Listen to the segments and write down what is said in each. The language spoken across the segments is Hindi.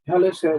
Hello sir.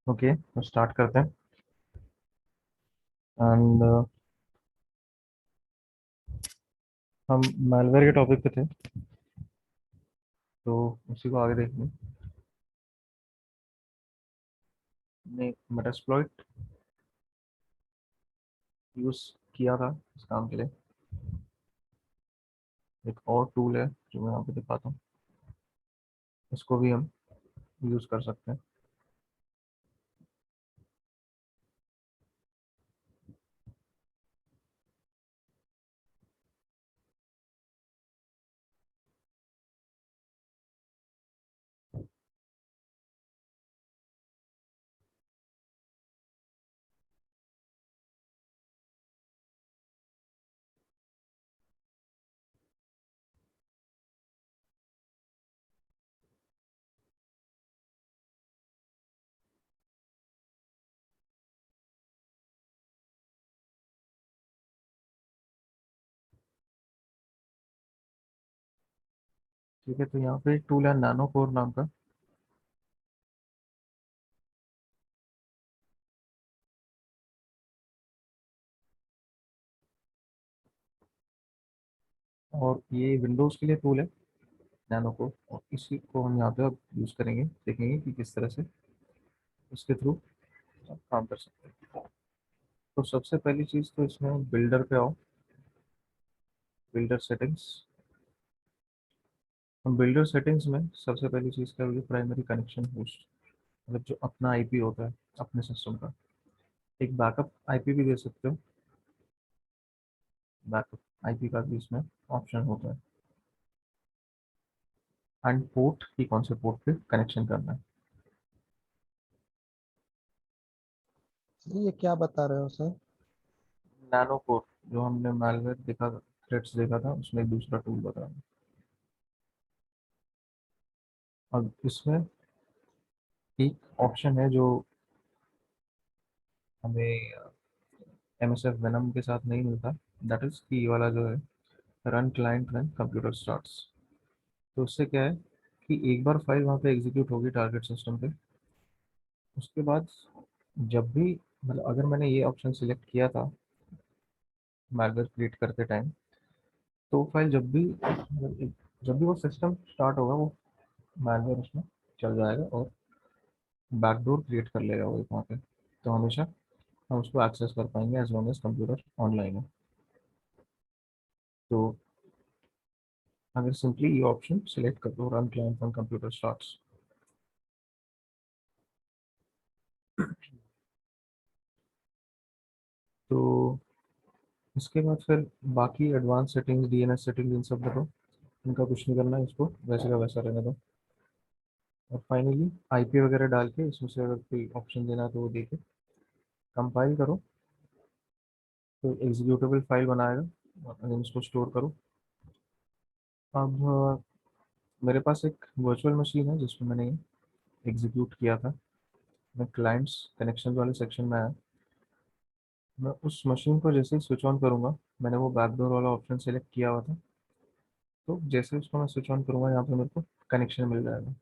ओके, तो स्टार्ट करते हैं। एंड हम मैलवेयर के टॉपिक पे थे। तो उसी को आगे देखेंगे। ने मेटास्प्लॉइट यूज किया था इस काम के लिए। एक और टूल है जो मैं यहाँ पे दिखाता हूँ, इसको भी हम यूज कर सकते हैं। ठीक है, तो यहाँ पे एक टूल है नैनो कोर नाम का। और ये विंडोज़ के लिए टूल है नैनो कोर, और इसी को हम यहाँ पे अब यूज़ करेंगे, देखेंगे कि किस तरह से इसके थ्रू काम कर सकते हैं। तो सबसे पहली चीज़ तो इसमें बिल्डर पे आओ, बिल्डर सेटिंग्स। हम बिल्डर सेटिंग्स में सबसे पहली चीज़ क्या होगी, प्राइमरी कनेक्शन होस्ट, मतलब जो अपना आईपी होता है अपने सिस्टम का। एक बैकअप आईपी भी दे सकते हो, बैकअप आईपी का भी इसमें ऑप्शन होता है। एंड पोर्ट की कौन से पोर्ट पे कनेक्शन करना है। ये क्या बता रहे हो सर? नैनो कोर जो हमने मैलवेयर देखा था, थ्रेड्स देखा था, उसमें एक दूसरा टूल बता रहा हूँ। अब इसमें एक ऑप्शन है जो हमें एमएसएफ वेनम के साथ नहीं मिलता, दैट इज की वाला जो है, run client when computer starts. तो उससे क्या है कि एक बार फाइल वहाँ पे एग्जीक्यूट होगी टारगेट सिस्टम पे, उसके बाद जब भी, मतलब अगर मैंने ये ऑप्शन सिलेक्ट किया था मैलवेयर क्रिएट करते टाइम, तो फाइल जब भी, मतलब जब भी वो सिस्टम स्टार्ट होगा, वो मैलवेयर उसमें चल जाएगा और बैकडोर क्रिएट कर लेगा वो एक वहाँ पे। तो हमेशा हम उसको एक्सेस कर पाएंगे as long as computer online है। तो अगर सिंपली ये ऑप्शन सिलेक्ट कर दो, run client from computer starts, तो इसके बाद फिर बाकी एडवांस सेटिंग्स, डीएनएस सेटिंग्स, इन सब बताओ। इनका कुछ नहीं करना है, इसको वैसे का वैसा रहने दो। और फाइनली आईपी वगैरह डाल के इसमें से अगर कोई ऑप्शन देना है तो वो दे के कंपाइल करो, तो एग्जीक्यूटेबल फाइल बनाएगा और अगर इसको स्टोर करो। अब मेरे पास एक वर्चुअल मशीन है जिसमें मैंने एग्जीक्यूट किया था। मैं क्लाइंट्स कनेक्शन वाले सेक्शन में आया, मैं उस मशीन को जैसे ही स्विच ऑन करूंगा, मैंने वो बैकडोर वाला ऑप्शन सेलेक्ट किया हुआ था, तो जैसे उसको मैं स्विच ऑन करूंगा यहाँ पे मेरे को कनेक्शन मिल जाएगा।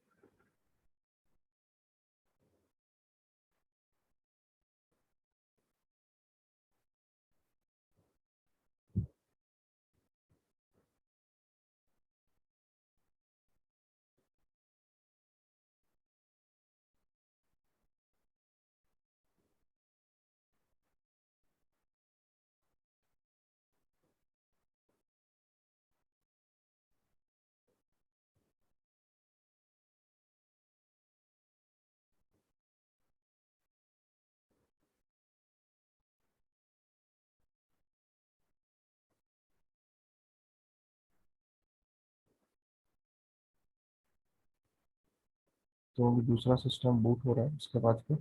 तो अभी दूसरा सिस्टम बूट हो रहा है, उसके बाद फिर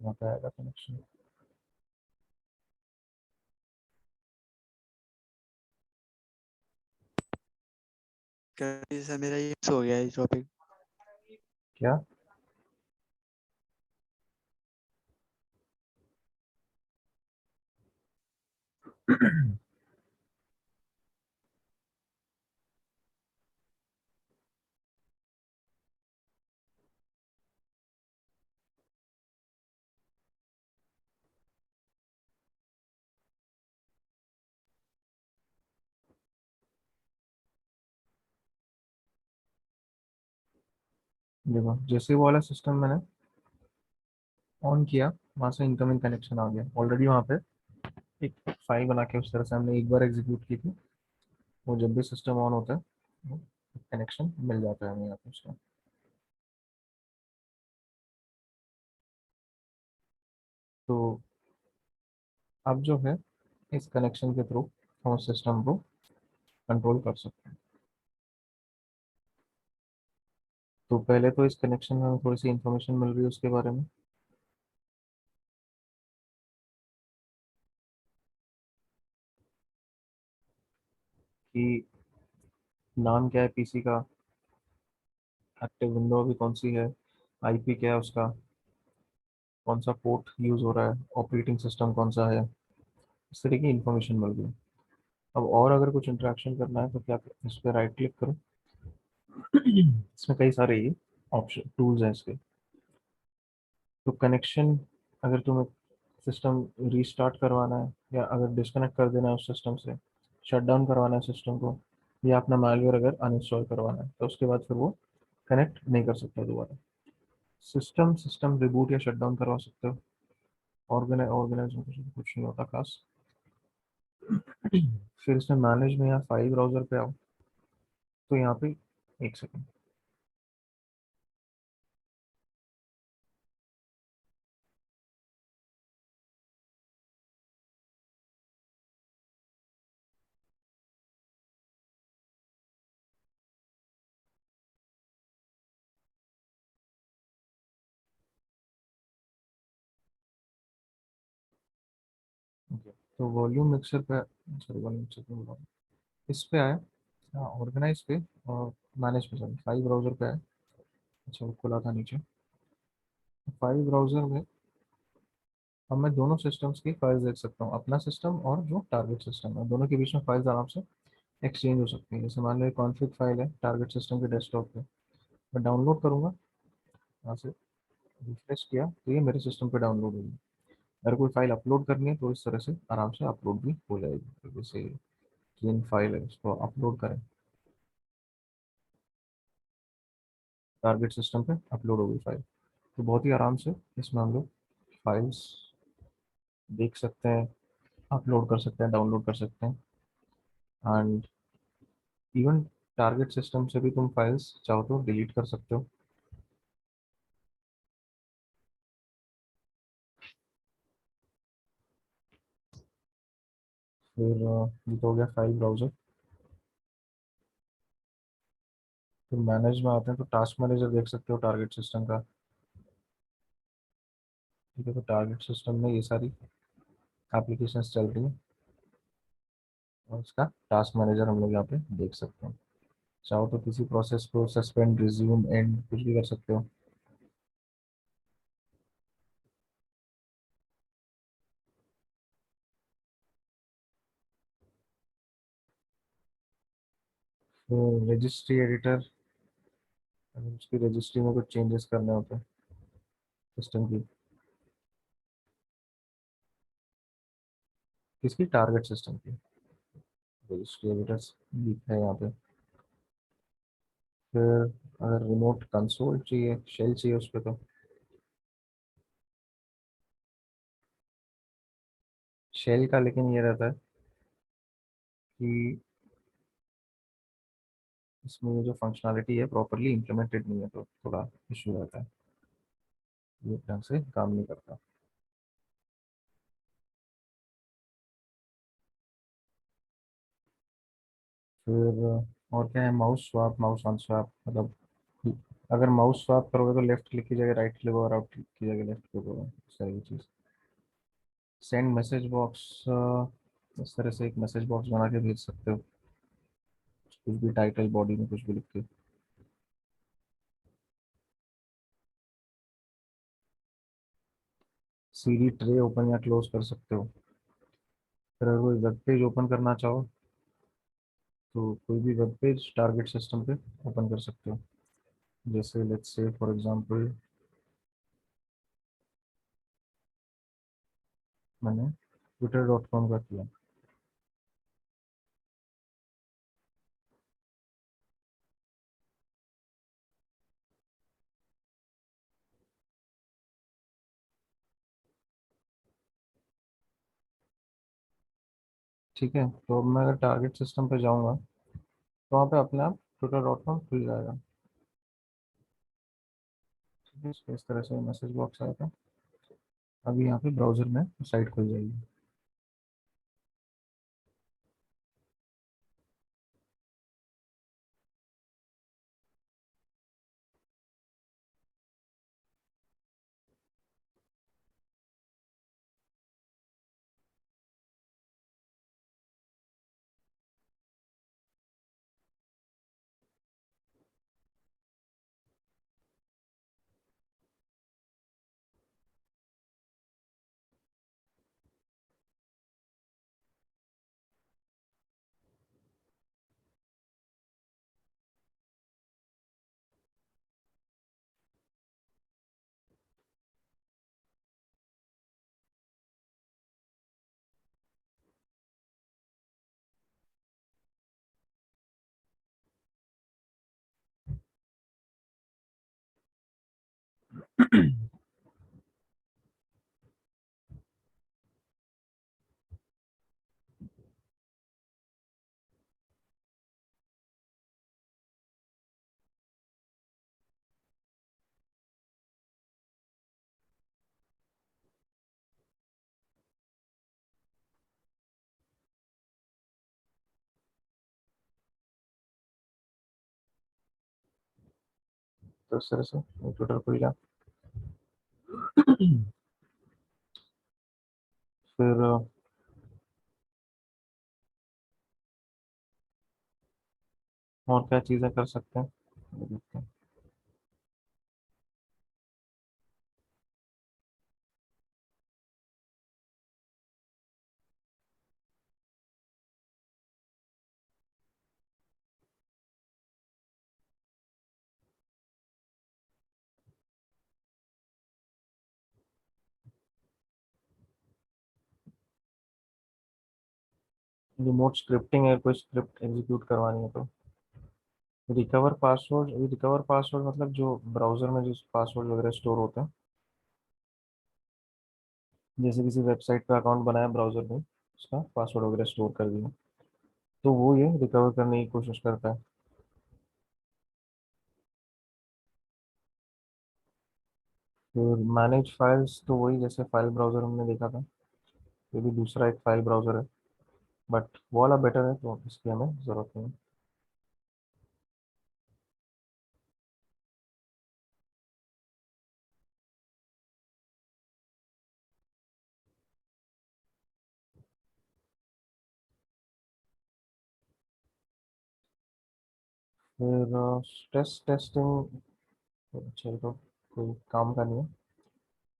वहाँ पे आएगा कनेक्शन। सर मेरा ये मिस हो गया ये टॉपिक। क्या? देखो जैसे वो वाला सिस्टम मैंने ऑन किया, वहां से इनकमिंग कनेक्शन आ गया ऑलरेडी। वहां पे एक फाइल बना के उस तरह से हमने एक बार एग्जीक्यूट की थी। वो जब भी सिस्टम ऑन होता है कनेक्शन मिल जाता है हमें यहाँ पे उसका। तो अब जो है इस कनेक्शन के थ्रू हम उस सिस्टम को कंट्रोल कर सकते हैं। तो पहले तो इस कनेक्शन में हमें थोड़ी सी इंफॉर्मेशन मिल रही है उसके बारे में, कि नाम क्या है पीसी का, एक्टिव विंडो अभी कौन सी है, आईपी क्या है उसका, कौन सा पोर्ट यूज हो रहा है, ऑपरेटिंग सिस्टम कौन सा है, इस तरह की इंफॉर्मेशन मिल गई। अब और अगर कुछ इंटरेक्शन करना है तो क्या करें? इस पर राइट क्लिक करो। इसमें कई सारे ये ऑप्शन टूल्स हैं इसके। तो कनेक्शन, अगर तुम्हें सिस्टम रीस्टार्ट करवाना है या अगर डिस्कनेक्ट कर देना है उस सिस्टम से, शट डाउन करवाना है सिस्टम को, या अपना मालवेयर अगर अनइंस्टॉल करवाना है, तो उसके बाद फिर वो कनेक्ट नहीं कर सकता दोबारा। सिस्टम सिस्टम रिबूट या शट डाउन करवा सकते हो। ऑर्गेनाइज में कुछ नहीं होता खास। फिर इसमें मैनेज में या फाइल ब्राउजर पे आओ। तो यहाँ पे एक सेकंड। ओके, तो वॉल्यूम मिक्सर पे, सॉरी वॉल्यूम मिक्सर पे बोल रहा हूँ। इस पे आए, हाँ ऑर्गेनाइज पे और मैनेज पे, सॉरी फाइल ब्राउजर पे आए। अच्छा वो खुला था नीचे। फाइल ब्राउजर में अब मैं दोनों सिस्टम्स की फाइल्स देख सकता हूँ, अपना सिस्टम और जो टारगेट सिस्टम है, दोनों के बीच में फाइल्स आराम से एक्सचेंज हो सकती है। जैसे मान लो कॉन्फ़िग फाइल है टारगेट सिस्टम के डेस्कटॉप पे, मैं डाउनलोड करूंगा, यहाँ से रिफ्रेश किया तो ये मेरे सिस्टम पे डाउनलोड होगी। अगर कोई फाइल अपलोड करनी है तो इस तरह से आराम से अपलोड भी हो जाएगी। तो जैसे तीन फाइल है उसको अपलोड करें, टारगेट सिस्टम पे अपलोड हो गई फाइल। तो बहुत ही आराम से इसमें हम लोग फाइल्स देख सकते हैं, अपलोड कर सकते हैं, डाउनलोड कर सकते हैं। एंड इवन टारगेट सिस्टम से भी तुम फाइल्स चाहो तो डिलीट कर सकते हो। फिर ये तो हो गया फाइल ब्राउजर। फिर मैनेज में आते हैं तो टास्क मैनेजर देख सकते हो टारगेट सिस्टम का। ठीक है, तो टारगेट सिस्टम में ये सारी एप्लीकेशंस चल रही हैं और इसका टास्क मैनेजर हम लोग यहाँ पे देख सकते हैं। चाहो तो किसी प्रोसेस को सस्पेंड, रिज्यूम, एंड कुछ भी कर सकते हो। फिर रजिस्ट्री एडिटर, अगर उसकी रजिस्ट्री में कुछ चेंजेस करने होते हैं सिस्टम की, किसकी, टारगेट सिस्टम की, रजिस्ट्री एडिटर्स भी है यहाँ पे। फिर अगर रिमोट कंसोल चाहिए, शेल चाहिए उस पर, तो शेल का लेकिन ये रहता है कि इसमें ये जो फंक्शनैलिटी है प्रॉपरली इम्प्लीमेंटेड नहीं है, तो थोड़ा इशू रहता है, ये ढंग से काम नहीं करता। फिर और क्या है, माउस स्वैप, माउस अनस्वैप, मतलब अगर माउस स्वैप करोगे तो लेफ्ट क्लिक की जगह राइट क्लिक होगा, राइट क्लिक की जगह लेफ्ट क्लिक होगा, इस तरह की चीज़। सेंड मैसेज बॉक्स, इस तरह से एक मैसेज बॉक्स बना के भेज सकते हो, कुछ भी टाइटल बॉडी में कुछ भी लिख के। सीडी ट्रे ओपन या क्लोज कर सकते हो। फिर अगर कोई वेब पेज ओपन करना चाहो तो कोई भी वेब पेज टारगेट सिस्टम पे ओपन कर सकते हो। जैसे लेट्स से फॉर एग्जांपल मैंने twitter.com का किया। ठीक है, तो अब मैं अगर टारगेट सिस्टम पे जाऊंगा तो वहाँ पे अपने आप ट्विटर.com खुल जाएगा। ठीक है, इस तरह से मैसेज बॉक्स आया था। अभी यहाँ पे ब्राउजर में साइट खुल जाएगी। तो इस तरह से ट्विटर खुल गया। फिर और क्या चीज़ें कर सकते हैं, ये देखते हैं। रिमोट स्क्रिप्टिंग है, कोई स्क्रिप्ट एग्जीक्यूट करवानी है तो रिकवर पासवर्ड मतलब जो ब्राउजर में जो पासवर्ड वगैरह स्टोर होते हैं, जैसे किसी वेबसाइट पे अकाउंट बनाया ब्राउजर में, उसका पासवर्ड वगैरह स्टोर कर दिया, तो वो ये रिकवर करने की कोशिश करता है। फिर मैनेज फाइल्स, तो वही जैसे फाइल ब्राउजर हमने देखा था, ये भी दूसरा एक फाइल ब्राउजर है, बट वो वाला बेटर है तो इसकी हमें ज़रूरत नहीं है। फिर स्ट्रेस टेस्टिंग, अच्छा ये तो कोई काम का नहीं है।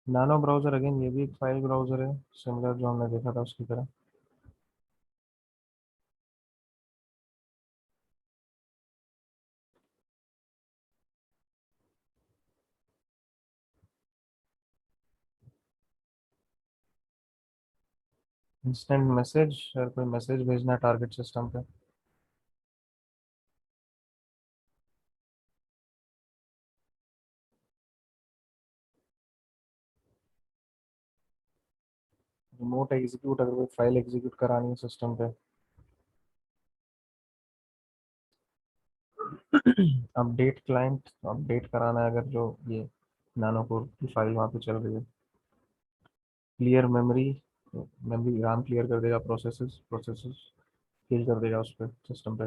नानो ब्राउजर, अगेन ये भी एक फाइल ब्राउजर है, सिमिलर जो हमने देखा था उसकी तरह। इंस्टेंट मैसेज, अगर कोई मैसेज भेजना है टारगेट सिस्टम पे, रिमोट एग्जीक्यूट, अगर कोई फाइल एग्जीक्यूट करानी है सिस्टम पे, अपडेट क्लाइंट, अपडेट कराना है अगर जो ये नानो कोड की फाइल वहाँ पे चल रही है। Clear memory, memory RAM clear कर देगा, प्रोसेसेस प्रोसेसेस किल कर देगा उस पर सिस्टम पे।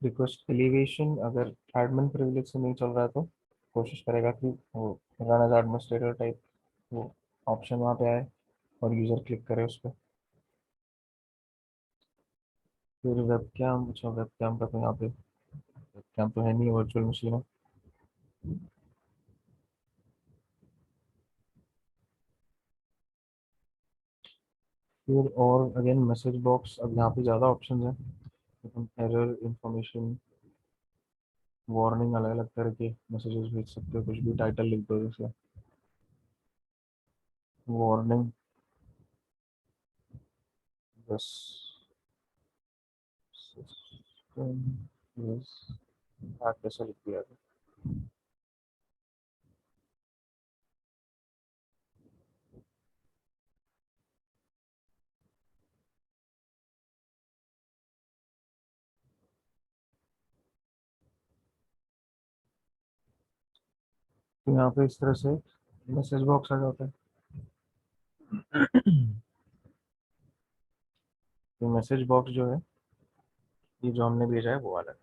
रिक्वेस्ट एलिवेशन, अगर एडमिन प्रिविलेज से नहीं चल रहा है तो कोशिश करेगा कि वो रन एज एडमिनिस्ट्रेटर टाइप वो ऑप्शन वहाँ पे आए और यूज़र क्लिक करे उस पर। फिर वेब कैम, अच्छा वेब कैम का तो यहाँ पे वेब कैम तो है नहीं, वर्चुअल मशीन है। फिर और अगेन मैसेज बॉक्स, अब यहाँ पे ज़्यादा ऑप्शन है, एरर इंफॉर्मेशन, वार्निंग, अलग अलग तरह के मैसेजेस भेज सकते हो, कुछ भी टाइटल लिख दो जैसे वार्निंग, बस सिस्टम इज कैसे लिख दिया था। तो यहाँ पे इस तरह से मैसेज बॉक्स आ जाता है। तो मैसेज बॉक्स जो है, ये जो हमने भेजा है वो वाला है।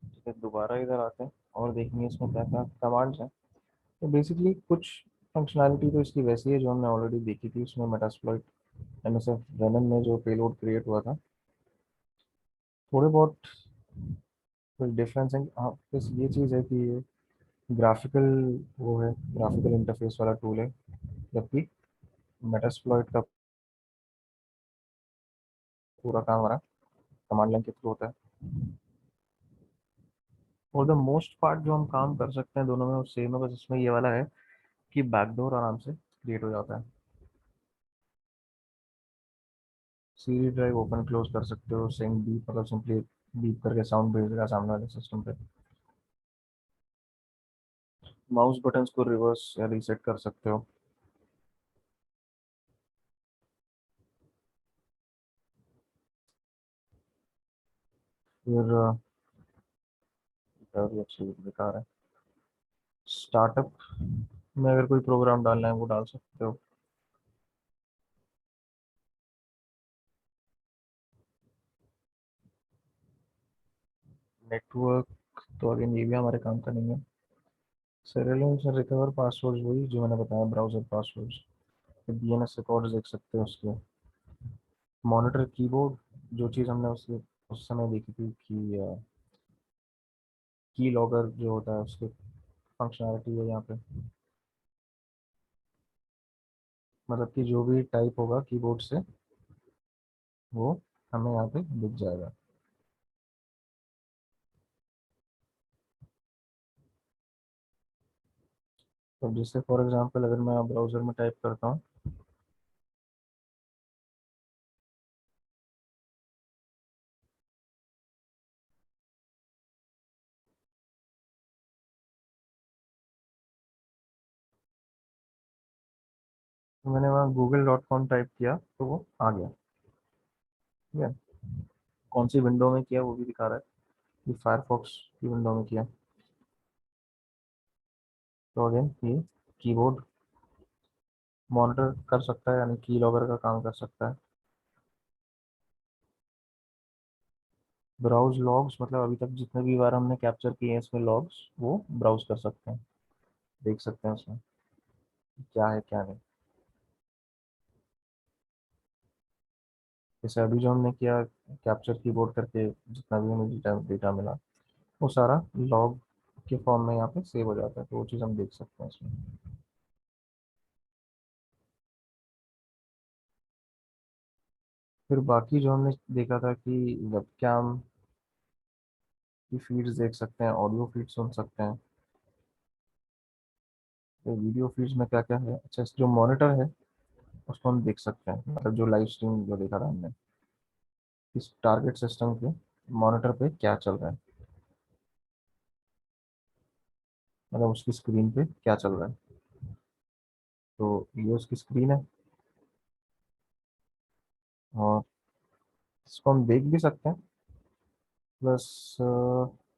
ठीक है, दोबारा इधर आते हैं और देखेंगे इसमें क्या क्या कमांड्स हैं। तो बेसिकली कुछ फंक्शनैलिटी तो इसकी वैसी है जो हमने ऑलरेडी देखी थी उसमें मेटास्प्लॉइट एमएसएफ वेनम में जो पेलोड क्रिएट हुआ था। थोड़े बहुत कुछ डिफरेंस है। हाँ, बस ये चीज़ है कि ये ग्राफिकल, वो है ग्राफिकल इंटरफेस वाला टूल है, जबकि मेटास्प्लॉइट का पूरा काम हमारा कमांड लाइन के थ्रू होता है। और द मोस्ट पार्ट जो हम काम कर सकते हैं दोनों में वो सेम है, बस इसमें ये वाला है कि बैकडोर आराम से क्रिएट हो जाता है। सीडी ड्राइव ओपन क्लोज कर सकते हो, सेम बीप मतलब सिंपली बीप करके साउंड भेजेगा सामने वाले सिस्टम पे। माउस बटन्स को रिवर्स या रीसेट कर सकते हो। फिर भी अच्छी बेकार है। स्टार्टअप में अगर कोई प्रोग्राम डालना है वो डाल सकते हो। नेटवर्क तो अगेन ये भी हमारे काम का नहीं है। सर्वेलेंस और रिकवर पासवर्ड वही जो मैंने बताया, ब्राउजर पासवर्ड। डीएनएस रिकॉर्ड्स देख सकते हो उसके। मॉनिटर कीबोर्ड, जो चीज़ हमने उसके उस समय देखी थी कि की लॉगर जो होता है उसके फंक्शनैलिटी है यहाँ पे। मतलब कि जो भी टाइप होगा कीबोर्ड से वो हमें यहाँ पे दिख जाएगा। तो जैसे फॉर एग्जांपल अगर मैं ब्राउज़र में टाइप करता हूँ, तो मैंने वहाँ google.com टाइप किया तो वो आ गया। ठीक है, कौन सी विंडो में किया वो भी दिखा रहा है कि फायरफॉक्स की विंडो में किया। तो अगेन ये कीबोर्ड मॉनिटर कर सकता है, यानी की लॉगर का काम कर सकता है। ब्राउज लॉग्स मतलब अभी तक जितने भी बार हमने कैप्चर किए हैं इसमें लॉग्स, वो ब्राउज कर सकते हैं, देख सकते हैं उसमें क्या है क्या नहीं। जैसे अभी जो हमने किया कैप्चर कीबोर्ड करके जितना भी हमें डेटा डेटा मिला वो सारा लॉग के फॉर्म में यहाँ पे सेव हो जाता है, तो वो चीज़ हम देख सकते हैं इसमें। फिर बाकी जो हमने देखा था कि वेबकैम की फीड्स देख सकते हैं, ऑडियो फीड सुन सकते हैं। तो वीडियो फीड्स में क्या क्या है, अच्छा जो मॉनिटर है उसको हम देख सकते हैं, मतलब जो लाइव स्ट्रीम जो देखा था हमने इस टारगेट सिस्टम के मॉनिटर पे क्या चल रहा है, मतलब उसकी स्क्रीन पे क्या चल रहा है। तो ये उसकी स्क्रीन है, और इसको हम देख भी सकते हैं। प्लस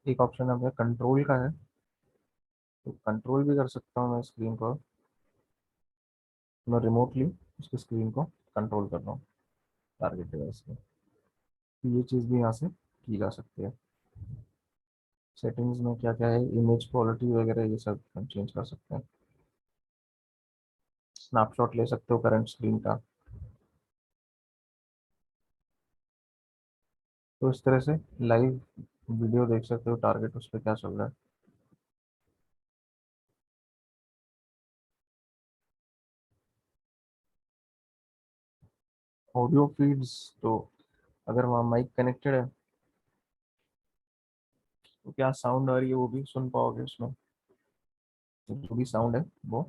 एक ऑप्शन हमें कंट्रोल का है, तो कंट्रोल भी कर सकता हूँ मैं स्क्रीन को। मैं रिमोटली उसकी स्क्रीन को कंट्रोल कर रहा हूँ टारगेट डिवाइस पे। तो ये चीज़ भी यहाँ से की जा सकती है। सेटिंग्स में क्या क्या है, इमेज क्वालिटी वगैरह ये सब हम चेंज कर सकते हैं। स्नैपशॉट ले सकते हो करंट स्क्रीन का। तो इस तरह से लाइव वीडियो देख सकते हो टारगेट उस पर क्या चल रहा है। ऑडियो फीड्स, तो अगर वहाँ माइक कनेक्टेड है तो क्या साउंड आ रही है वो भी सुन पाओगे उसमें। तो जो भी साउंड है वो,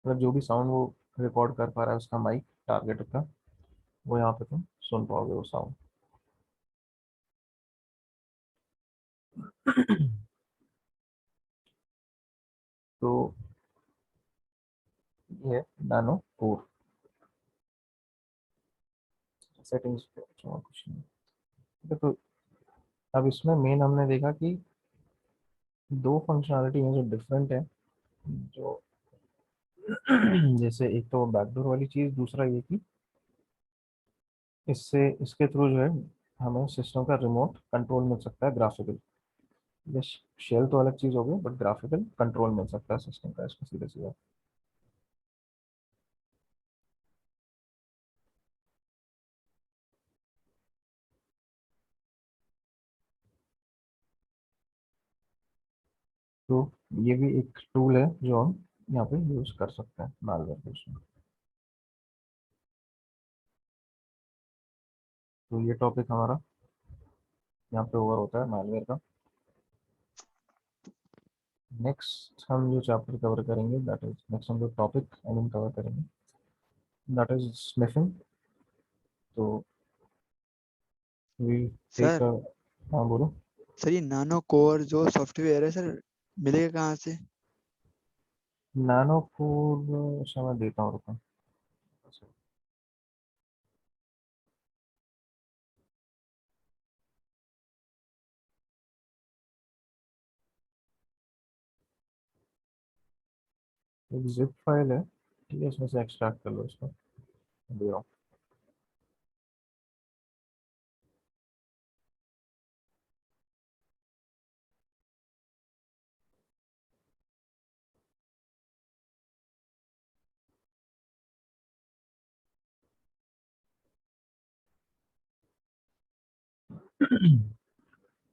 मतलब जो भी साउंड वो रिकॉर्ड कर पा रहा है उसका माइक टारगेट का, वो यहाँ पे तुम सुन पाओगे वो साउंड। तो ये है नानो कोर। सेटिंग्स पे और कुछ नहीं। ठीक है, तो अब इसमें मेन हमने देखा कि दो फंक्शनैलिटी हैं जो डिफरेंट है, जो जैसे एक तो बैकडोर वाली चीज़, दूसरा ये कि इससे इसके थ्रू जो है हमें सिस्टम का रिमोट कंट्रोल मिल सकता है ग्राफिकल। ये शेल तो अलग चीज़ हो गई, बट ग्राफिकल कंट्रोल मिल सकता है सिस्टम का इसको सीधे सीधा। तो ये भी एक टूल है जो हम यहाँ पे यूज कर सकते हैं मालवेयर के उसमें। तो ये टॉपिक हमारा यहाँ पे ओवर होता है मालवेयर का। नेक्स्ट हम जो चैप्टर कवर करेंगे, दैट इज नेक्स्ट हम जो टॉपिक आई मीन कवर करेंगे, दैट इज स्निफिंग। तो वी टेक सर हाँ बोलो। सर ये नानो कोर जो सॉफ्टवेयर है सर, मिलेगा कहाँ से? नैनो कोर अच्छा मैं देता हूँ, रुको। एक जिप फाइल है, ठीक है, इसमें से एक्सट्रैक्ट कर लो इसको, दे रहा हूँ।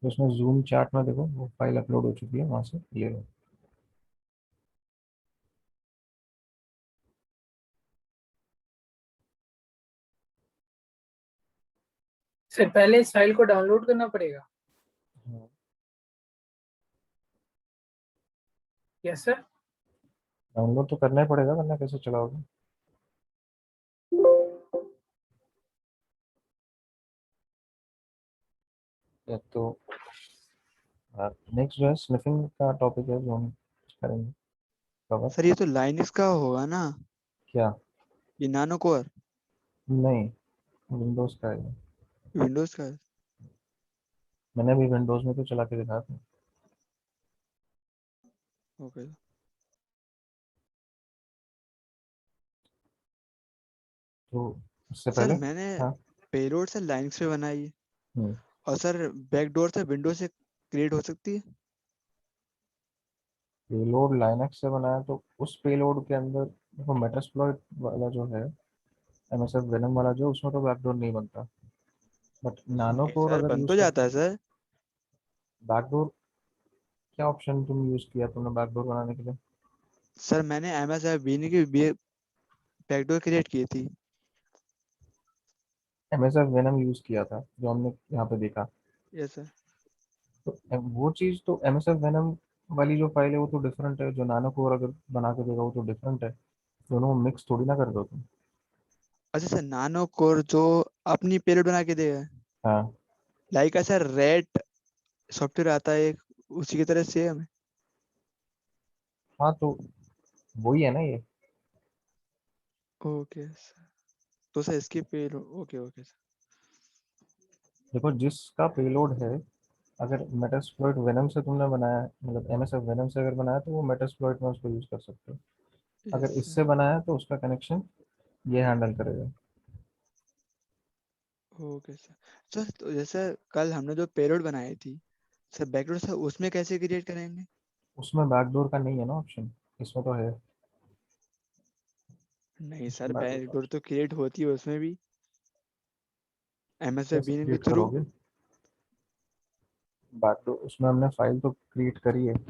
तो इसमें जूम चैट में देखो वो फाइल अपलोड हो चुकी है वहां से, ये लो। सर पहले इस फाइल को डाउनलोड करना पड़ेगा? हाँ, यस सर। डाउनलोड तो करना ही पड़ेगा, वरना कैसे चलाओगे। या तो नेक्स्ट जो है स्निफिंग का टॉपिक है जो हम करेंगे कवर। सर ये तो लाइनक्स का होगा ना, क्या? ये नानो कोर नहीं, विंडोज का है। विंडोज का है। मैंने अभी विंडोज में तो चला के दिखाया था। ओके तो उससे सर, पहले मैंने हाँ। पेलोड सर लाइनक्स पे बनाई है, हम्म, और सर बैकडोर से विंडोज से क्रिएट हो सकती है। पेलोड लाइनक्स से बनाया तो उस पेलोड के अंदर देखो, मेटास्प्लॉइट वाला जो है, एमएसएफ वेनम वाला जो, उसमें तो बैकडोर नहीं बनता। बट नानो नहीं कोर सर, अगर बन यूज तो जाता करते है हो सर। बैकडोर, क्या ऑप्शन तुम यूज किया तुमने बैकडोर बनाने के लिए? सर मैंने एमएस बीनी की बैकडोर क्रिएट की थी। एमएसएफ वेनम यूज किया था जो हमने यहाँ पे देखा। Yes sir. तो वो चीज़ तो एमएसएफ वेनम वाली जो फाइल है वो तो डिफरेंट है, जो नानो कोर अगर बना के देगा वो तो डिफरेंट है। दोनों मिक्स थोड़ी ना कर दो तुम। अच्छा सर, नानो कोर जो अपनी पेलोड बना के देगा, हाँ। लाइक सर रेड सॉफ्टवेयर आता है एक, उसी की तरह सेम है। हाँ तो वही है ना ये। ओके सर, तो सर इसकी पेलोड ओके ओके सर। देखो जिसका पेलोड है, अगर मेटास्प्लॉइट वेनम से तुमने बनाया है, मतलब एमएसएफ वेनम से अगर बनाया है, तो वो मेटास्प्लॉइट में उसको यूज कर सकते हो। यस अगर सर। इससे बनाया है तो उसका कनेक्शन ये हैंडल करेगा। Okay sir. सर तो जैसे कल हमने जो पेलोड बनाई थी सर, बैकडोर सर उसमें कैसे क्रिएट करेंगे? उसमें बैकडोर का नहीं है ना ऑप्शन, इसमें तो है। नहीं सर, इसमें बैकडोर का बैकडोर तो क्रिएट होती है उसमें भी, एमएस कैसे बीन के क्रिएट थ्रू। करोगे? बैकडोर उसमें हमने फाइल तो क्रिएट करी है। यस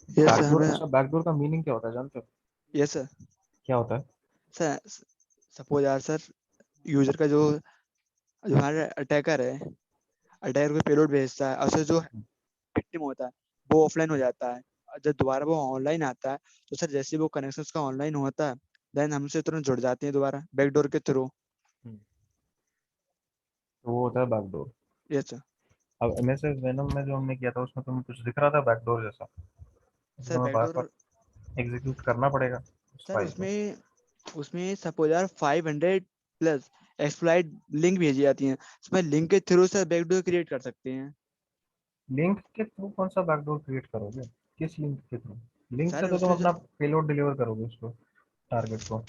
सर बैकडोर, हमने। अच्छा बैकडोर का मीनिंग क्या होता है जानते हो? Yes sir. क्या होता है? सर सपोज यार सर, यूजर का जो जो हमारा अटैकर है, अटैकर को पेलोड भेजता है, और सर जो विक्टिम होता है वो ऑफलाइन हो जाता है, और जब दोबारा वो ऑनलाइन आता है, तो सर जैसे ही वो कनेक्शन उसका ऑनलाइन होता है, देन हमसे तुरंत जुड़ जाते हैं दोबारा बैकडोर के थ्रू। हम्म, तो वो होता है बैकडोर। Yes sir. अब एमएसएफ वेनम में जो हमने किया था उसमें तुम्हें कुछ दिख रहा था बैकडोर जैसा? तो सर तुम्हें बार बार बैकडोर एग्जीक्यूट करना पड़ेगा उस सर फाइल को। उसमें उसमें सपोज यार 500 प्लस एक्सप्लॉइट लिंक भेजी जाती हैं, उसमें लिंक के थ्रू से बैकडोर क्रिएट कर सकते हैं। लिंक के थ्रू कौन सा बैकडोर क्रिएट करोगे? किस लिंक के थ्रू? लिंक से सर तो तुम उसमें अपना पेलोड डिलीवर करोगे उसको, टारगेट को।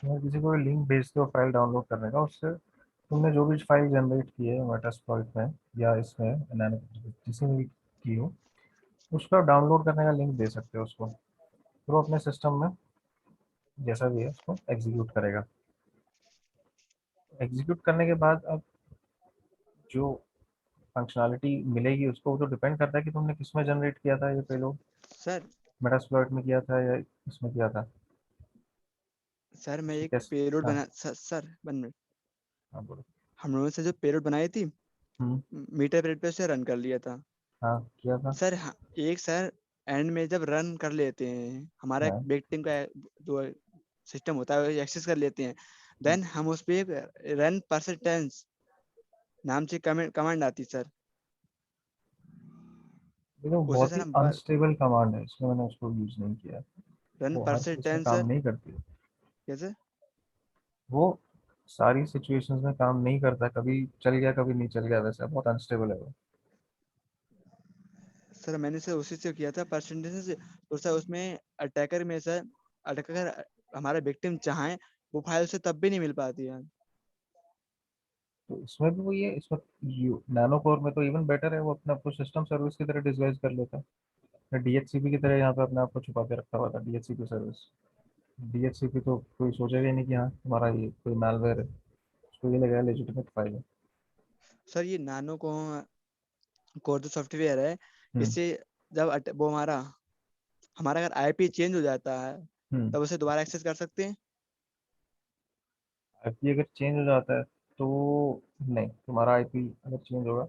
अगर किसी को लिंक भेजते हो फाइल डाउनलोड करने का, उससे तुमने जो भी फाइल जनरेट की है मेटास्प्लॉइट में या इसमें नैनो जिसमें भी की हो, उसका डाउनलोड करने का लिंक दे सकते हो उसको, फिर वो अपने सिस्टम में जैसा भी है उसको एग्जीक्यूट करेगा। एग्जीक्यूट करने के बाद अब जो फंक्शनैलिटी मिलेगी उसको, वो तो डिपेंड करता है कि तुमने किस में जनरेट किया था ये पेलोड। सर मेटास्प्लॉइट में किया था या इसमें किया था? सर मैं एक कैसे? पेलोड हाँ बना सर 1 मिनट। हाँ बोलो। हम लोगों से जो पेलोड बनाई थी, हम्म। मीटर पेलोड पे उसे रन कर लिया था। हाँ किया था। सर एक सर एंड में जब रन कर लेते हैं, हमारा एक हाँ। विक्टिम का जो सिस्टम होता है एक्सेस कर लेते हैं, देन हम उस पे रन परसेंटेज नाम से कमांड आती सर। देखो उसे बहुत सर ही हम अनस्टेबल कमांड है, इसमें मैंने उसको यूज नहीं किया। रन वो हर केस में परसेंटेज काम सर नहीं करती है। कैसे? वो सारी सिचुएशंस में काम नहीं करता, कभी चल गया कभी नहीं चल गया, वैसे बहुत अनस्टेबल है वो। सर मैंने सर उसी से किया था परसेंटेज से। तो सर उसमें अटैकर में सर अटैकर हमारा विक्टिम चाहे वो फाइल से तब भी नहीं मिल पाती है। तो इसमें भी वही है, इसमें नैनो कोर में तो इवन बेटर है, वो अपने आप को सिस्टम सर्विस की तरह डिस्गाइज कर लेता है। डीएचसीपी की तरह यहाँ पे अपने आप को छुपा के रखा हुआ था, डीएचसीपी सर्विस। डीएचसीपी तो कोई सोचेगा ही नहीं कि हाँ तुम्हारा ये कोई मैलवेयर है, उसको ये लगेगा लेजिटिमेट फाइल है। सर ये नानो को कोर जो सॉफ्टवेयर है, हम्म। इससे जब वो हमारा हमारा अगर आईपी चेंज हो जाता है हम्म। तब उसे दोबारा एक्सेस कर सकते हैं। आईपी अगर चेंज हो जाता है तो नहीं, तुम्हारा आईपी अगर चेंज होगा,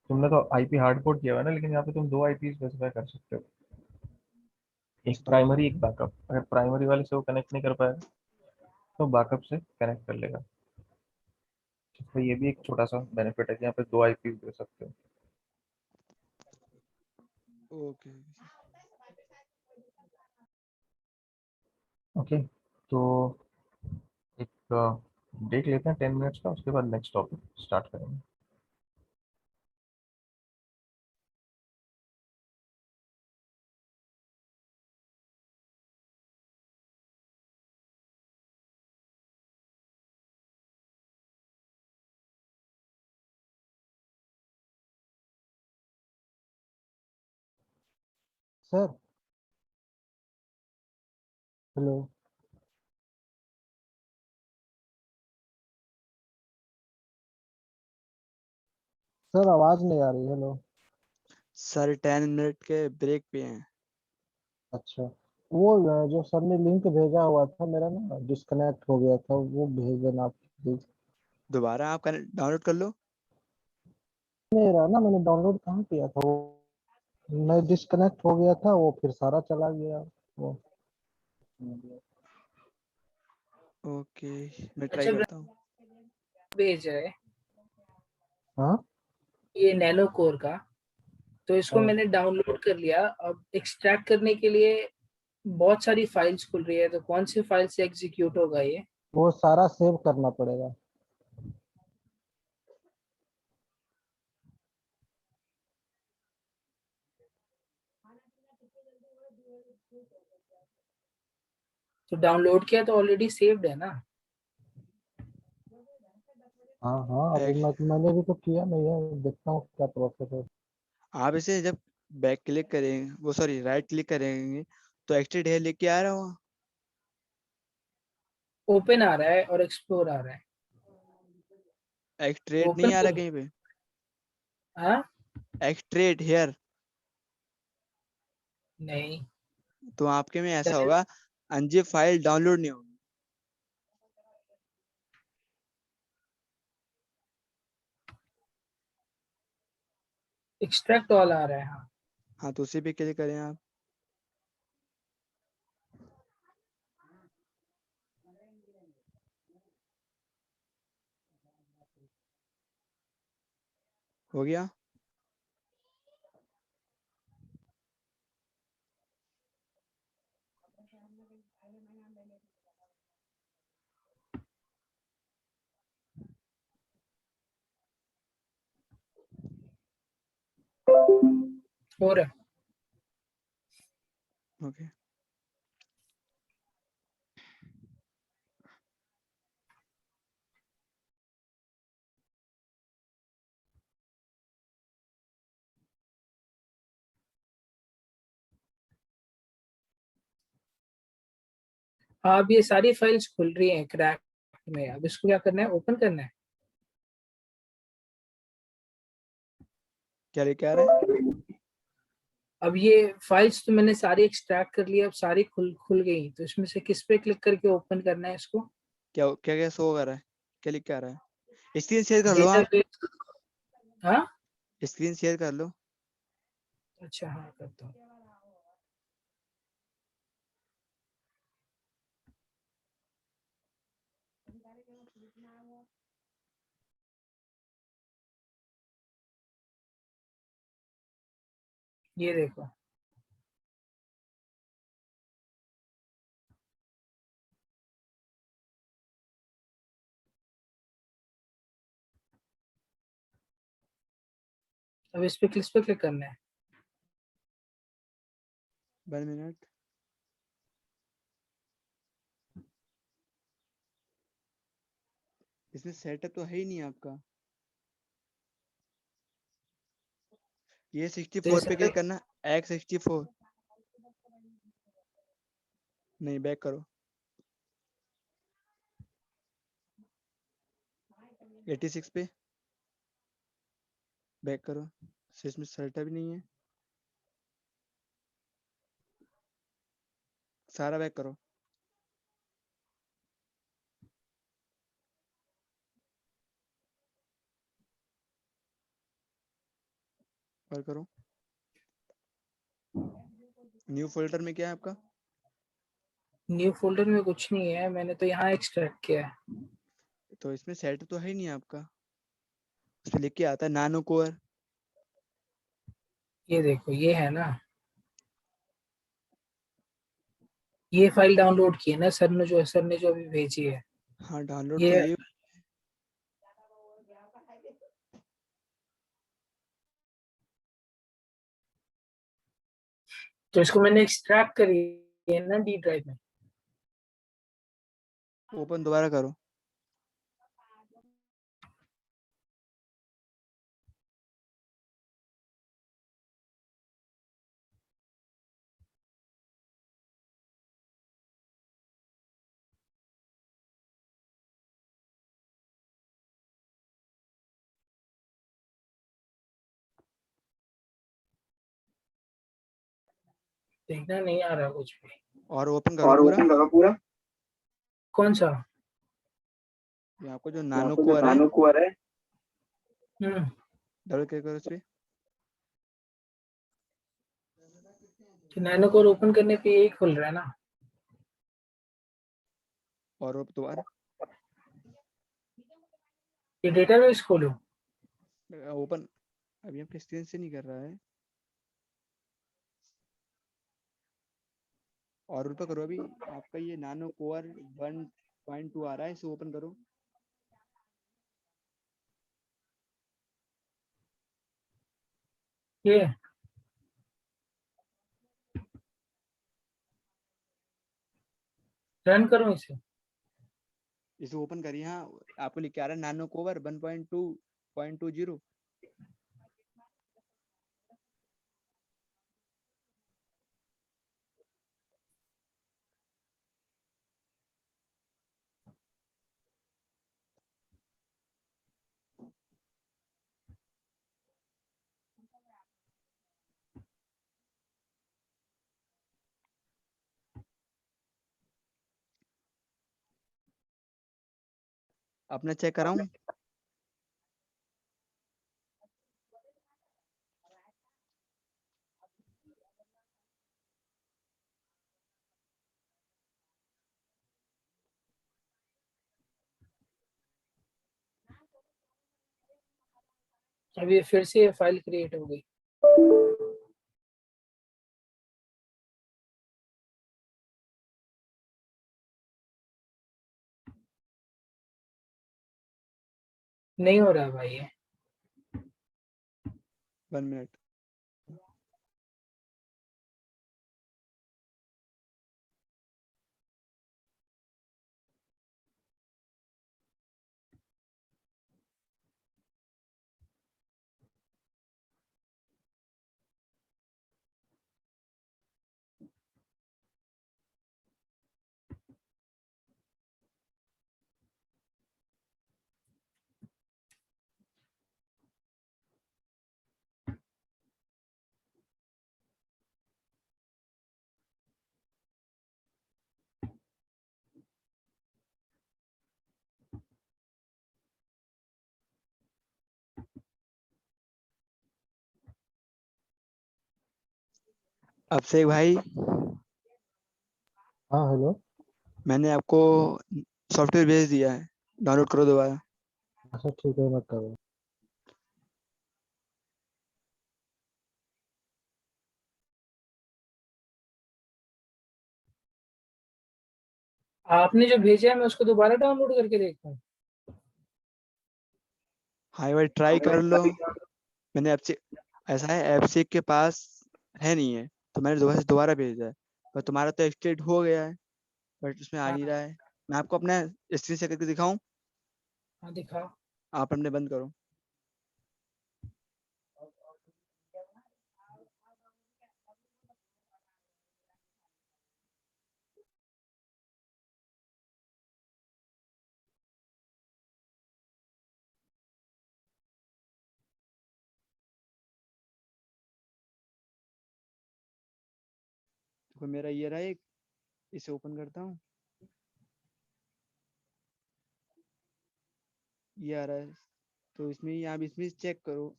तुमने तो आईपी हार्ड कोड किया हुआ है ना, लेकिन यहाँ पे तुम दो आईपी स्पेसिफाई कर सकते हो, एक तो प्राइमरी एक बैकअप। अगर प्राइमरी वाले से वो कनेक्ट नहीं कर पाएगा तो बैकअप से कनेक्ट कर लेगा। तो ये भी एक छोटा सा बेनिफिट है कि यहाँ पे दो आईपी दे सकते हो। ओके ओके, तो एक ब्रेक लेते हैं 10 मिनट्स का, उसके बाद नेक्स्ट टॉपिक स्टार्ट करेंगे। Sir hello. सर आवाज नहीं आ रही। हेलो। सर 10 मिनट के ब्रेक पे हैं। अच्छा, वो जो सर ने लिंक भेजा हुआ था मेरा ना डिस्कनेक्ट हो गया था, वो भेज देना आप प्लीज। दोबारा आप डाउनलोड कर लो। मेरा ना मैंने डाउनलोड कहाँ किया था वो, मैं डिस्कनेक्ट हो गया था, वो फिर सारा चला गया वो। ओके मैं ट्राई अच्छा करता हूँ। भेज रहा है हाँ ये नैनो कोर का, तो इसको हाँ, मैंने डाउनलोड कर लिया। अब एक्सट्रैक्ट करने के लिए बहुत सारी फाइल्स खुल रही है, तो कौन सी फाइल से एग्जीक्यूट होगा ये? वो सारा सेव करना पड़ेगा। तो डाउनलोड किया तो ऑलरेडी सेव्ड है ना? हाँ हाँ, अभी मैंने भी तो किया नहीं है, देखता हूँ क्या प्रोसेस है। आप इसे जब बैक क्लिक करेंगे, वो सॉरी राइट क्लिक करेंगे, तो एक्सट्रेट हेयर लेके आ रहा हो। ओपन आ रहा है और एक्सप्लोर आ रहा है। एक्सट्रेट नहीं ओपन आ रहा तो कहीं पे। हाँ, एक्सट्रेट हेयर नहीं। तो आपके में ऐसा होगा, अनजिप फाइल डाउनलोड नहीं होगी। एक्सट्रैक्ट ऑल आ रहा है, हाँ। हाँ तो उसी पे क्लिक करें आप। हो गया। हो रहा है। ओके हाँ, अब ये सारी फाइल्स खुल रही हैं क्रैक में। अब इसको क्या करना है, ओपन करना है। क्या लेके आ रहा है? अब ये फाइल्स तो मैंने सारी एक्सट्रैक्ट कर ली, अब सारी खुल खुल गई, तो इसमें से किस पे क्लिक करके ओपन करना है इसको? क्या क्या क्या शो कर रहा है? क्या लिख के आ रहा है? स्क्रीन शेयर कर लो आप। डेटाबेस। हाँ, स्क्रीन शेयर कर लो। अच्छा, हाँ करता हूँ। ये देखो, अब इस पे किस पे क्लिक करना है? 1 मिनट। इसमें सेटअप तो है ही नहीं आपका। ये तो 64 पे क्लिक करना। X64 नहीं, बैक करो। 86 पे बैक करो। इसमें सेटअप भी नहीं है। सारा बैक करो। और करो। न्यू फोल्डर में क्या है आपका? न्यू फोल्डर में कुछ नहीं है, मैंने तो यहाँ एक्सट्रैक्ट किया है। तो इसमें सेटअप तो है ही नहीं आपका। उस पे लिख के आता है नानो कोर। ये देखो, ये है ना, ये फाइल डाउनलोड की है ना सर ने जो अभी भेजी है। हाँ, डाउनलोड तो ये ये। तो इसको मैंने एक्सट्रैक्ट करी है ना डी ड्राइव में। ओपन दोबारा करो। देखना नहीं आ रहा कुछ भी। और ओपन करो पूरा। कौन सा? ये आपको जो नानो कोर है, हम्म, डबल क्लिक करो इस पे। तो नैनो कोर ओपन करने पे यही खुल रहा है ना। और दोबारा ये डेटाबेस खोलो। ओपन। अभी आपके स्क्रीन से नहीं कर रहा है। और ऊपर करो। अभी आपका ये नानो कोर 1.2 आ रहा है, इसे ओपन करो। ये रन करो इसे। इसे ओपन करिए। हाँ, आपको लिख के आ रहा है नानो कोर 1.2.20। अपना चेक कराऊं? अब ये फिर से फाइल क्रिएट हो गई। नहीं हो रहा भाई ये। 1 मिनट। अभिषेक भाई, हाँ हेलो। मैंने आपको सॉफ्टवेयर भेज दिया है, डाउनलोड करो दोबारा। अच्छा ठीक है, मैं कर रहा हूँ। आपने जो भेजा है मैं उसको दोबारा डाउनलोड करके देखता हूँ। हाँ एक बार ट्राई कर लो। मैंने आपसे, ऐसा है अभिषेक के पास है नहीं है, तो मैंने दोबारा भेजा है, पर तुम्हारा तो एक्सटेंड हो गया है, बट उसमें आ नहीं रहा है। मैं आपको अपना स्क्रीन शेयर करके दिखाऊं? हाँ दिखाओ। आप अपने बंद करो। तो मेरा ये रहा एक, इसे ओपन करता हूँ, ये आ रहा है। तो इसमें आप इसमें चेक करो,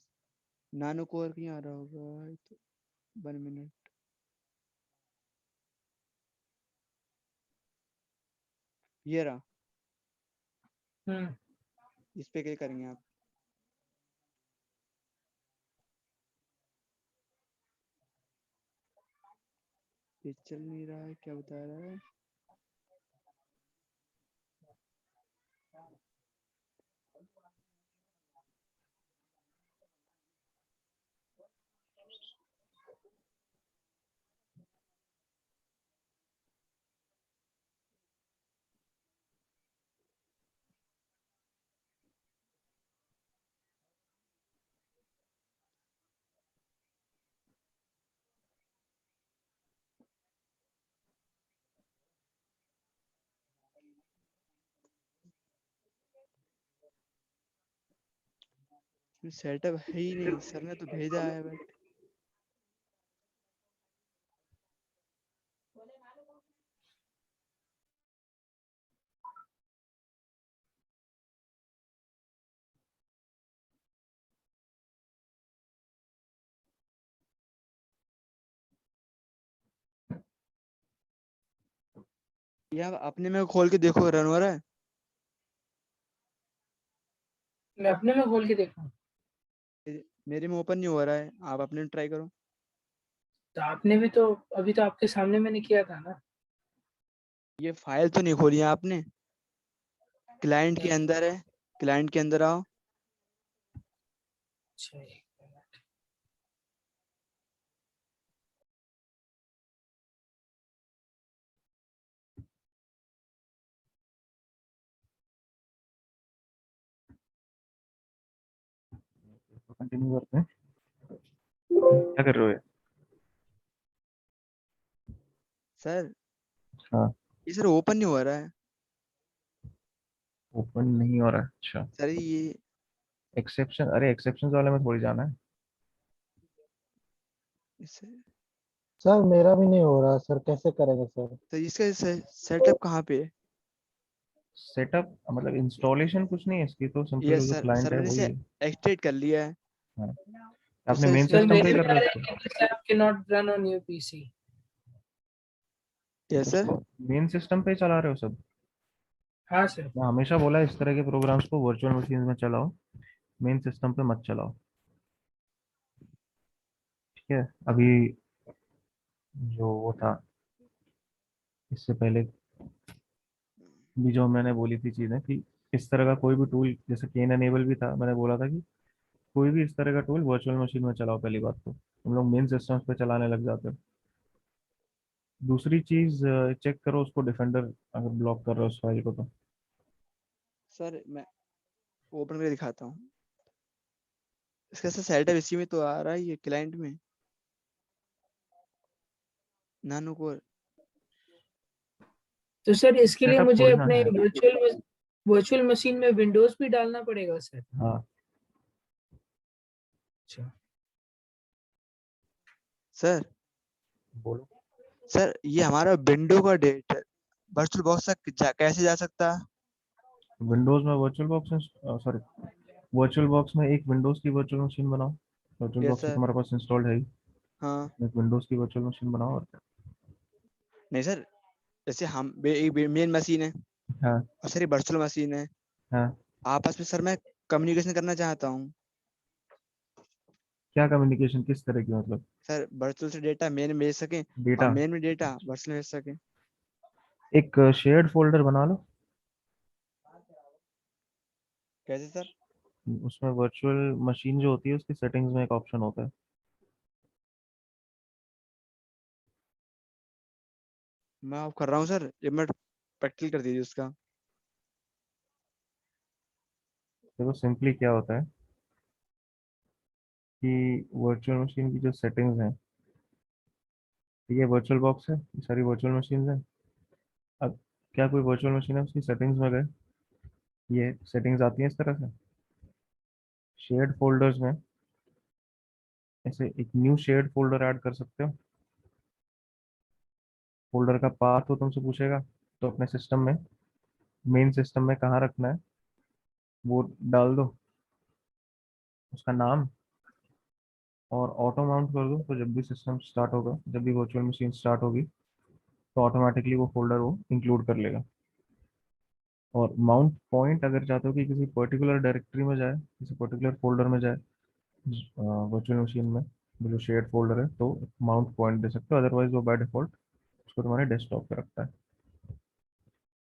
नानो कोर कहीं आ रहा होगा तो 1 मिनट। ये रहा, हम्म। इस पे क्लिक करेंगे आप। ये चल नहीं रहा है, क्या बता रहा है? सेटअप है ही नहीं, सर ने तो भेजा है बट। ये आप अपने में खोल के देखो, रन हो रहा है? मैं अपने में खोल के देखूँ? मेरे में ओपन नहीं हो रहा है, आप अपने में ट्राई करो। तो आपने भी तो, अभी तो आपके सामने मैंने किया था ना। ये फाइल तो नहीं खोली है आपने? क्लाइंट के अंदर है, क्लाइंट के अंदर आओ। अच्छा एक मिनट। कंटिन्यू करते हैं। क्या कर रहे हो? सर हाँ, ये सर ओपन नहीं हो रहा है। ओपन नहीं हो रहा है। अच्छा, सर ये एक्सेप्शन, अरे एक्सेप्शन वाले में थोड़ी जाना है। इसे, सर मेरा भी नहीं हो रहा सर, कैसे करेंगे सर? तो इसका सेटअप कहाँ पे है? सेटअप मतलब इंस्टॉलेशन कुछ नहीं है इसकी, तो सिंपल यस जो सर, क्लाइंट सर है मैंने वही इसे है। एक्सट्रेट कर लिया है। हाँ, तो आपने सर मेन इसमें सर सिस्टम पे मेरे ही में कर आ रहे रहा हो है इसको? कि this app can not run on your PC. Yes sir. इसको मेन सिस्टम पे ही चला रहे हो सब? हाँ सर। मैं हमेशा बोला है इस तरह के प्रोग्राम्स को वर्चुअल मशीन में चलाओ, मेन सिस्टम पे मत चलाओ। ठीक है, अभी जो वो था इससे पहले भी जो मैंने बोली थी चीजें कि इस तरह का कोई भी टूल, जैसे केन एनेबल भी था, मैंने बोला था कि कोई भी इस तरह का टूल वर्चुअल मशीन में चलाओ। पहली बात तो तुम लोग मेन सिस्टम्स पे चलाने लग जाते हो। दूसरी चीज, चेक करो उसको डिफेंडर अगर ब्लॉक कर रहे हो उस फाइल को तो। सर मैं ओपन करके दिखाता हूँ। इसका सर सेटअप इसी में तो आ रहा है, ये क्लाइंट में नानो कोर। तो सर इसके लिए सेटअप मुझे थोड़ी ना अपने है। वर्चुअल मशीन में विंडोज भी डालना पड़ेगा सर? हाँ, अच्छा। सर बोलो। सर ये हमारा विंडो का डेट है, वर्चुअल बॉक्स तक कैसे जा सकता है? विंडोज में virtual box, sorry, virtual box में एक विंडोज की वर्चुअल मशीन बनाओ। वर्चुअल यस बॉक्स तो सर। तुम्हारे पास इंस्टॉल्ड है ही। हाँ एक विंडोज की वर्चुअल मशीन बनाओ और क्या। नहीं सर, जैसे हम एक मेन मशीन है हाँ और सर ये वर्चुअल मशीन है, हाँ, आपस में सर मैं कम्युनिकेशन करना चाहता हूँ क्या कम्युनिकेशन किस तरह की मतलब? सर, वर्चुअल से डेटा मेन में भेज सकें और डेटा, मेन में डेटा वर्चुअल में भेज सकें। एक शेयर्ड फोल्डर बना लो, कैसे सर? उसमें वर्चुअल मशीन जो होती है उसकी सेटिंग्स में एक ऑप्शन होता है। मैं आप कर रहा हूँ सर, एक मिनट प्रैक्टिकल कर दीजिए उसका। देखो सिंपली क्या होता है कि वर्चुअल मशीन की जो सेटिंग्स हैं, ठीक है, वर्चुअल बॉक्स है, ये सारी वर्चुअल मशीन है। अब क्या कोई वर्चुअल मशीन है उसकी सेटिंग्स में गए, ये सेटिंग्स आती हैं इस तरह से शेयर्ड फोल्डर्स में, ऐसे एक न्यू शेयर्ड फोल्डर ऐड कर सकते हो। फोल्डर का पाथ तो तुमसे पूछेगा, तो अपने सिस्टम में, मेन सिस्टम में कहाँ रखना है वो डाल दो, उसका नाम, और ऑटो माउंट कर दो। तो जब भी सिस्टम स्टार्ट होगा, जब भी वर्चुअल मशीन स्टार्ट होगी, तो ऑटोमेटिकली वो फोल्डर वो इंक्लूड कर लेगा। और माउंट पॉइंट अगर चाहते हो कि किसी पर्टिकुलर डायरेक्टरी में जाए, किसी पर्टिकुलर फोल्डर में जाए वर्चुअल मशीन में, वो जो शेयर्ड फोल्डर है, तो माउंट पॉइंट दे सकते हो, अदरवाइज वो बाय डिफॉल्ट उसको तुम्हारे डेस्कटॉप पे रखता है।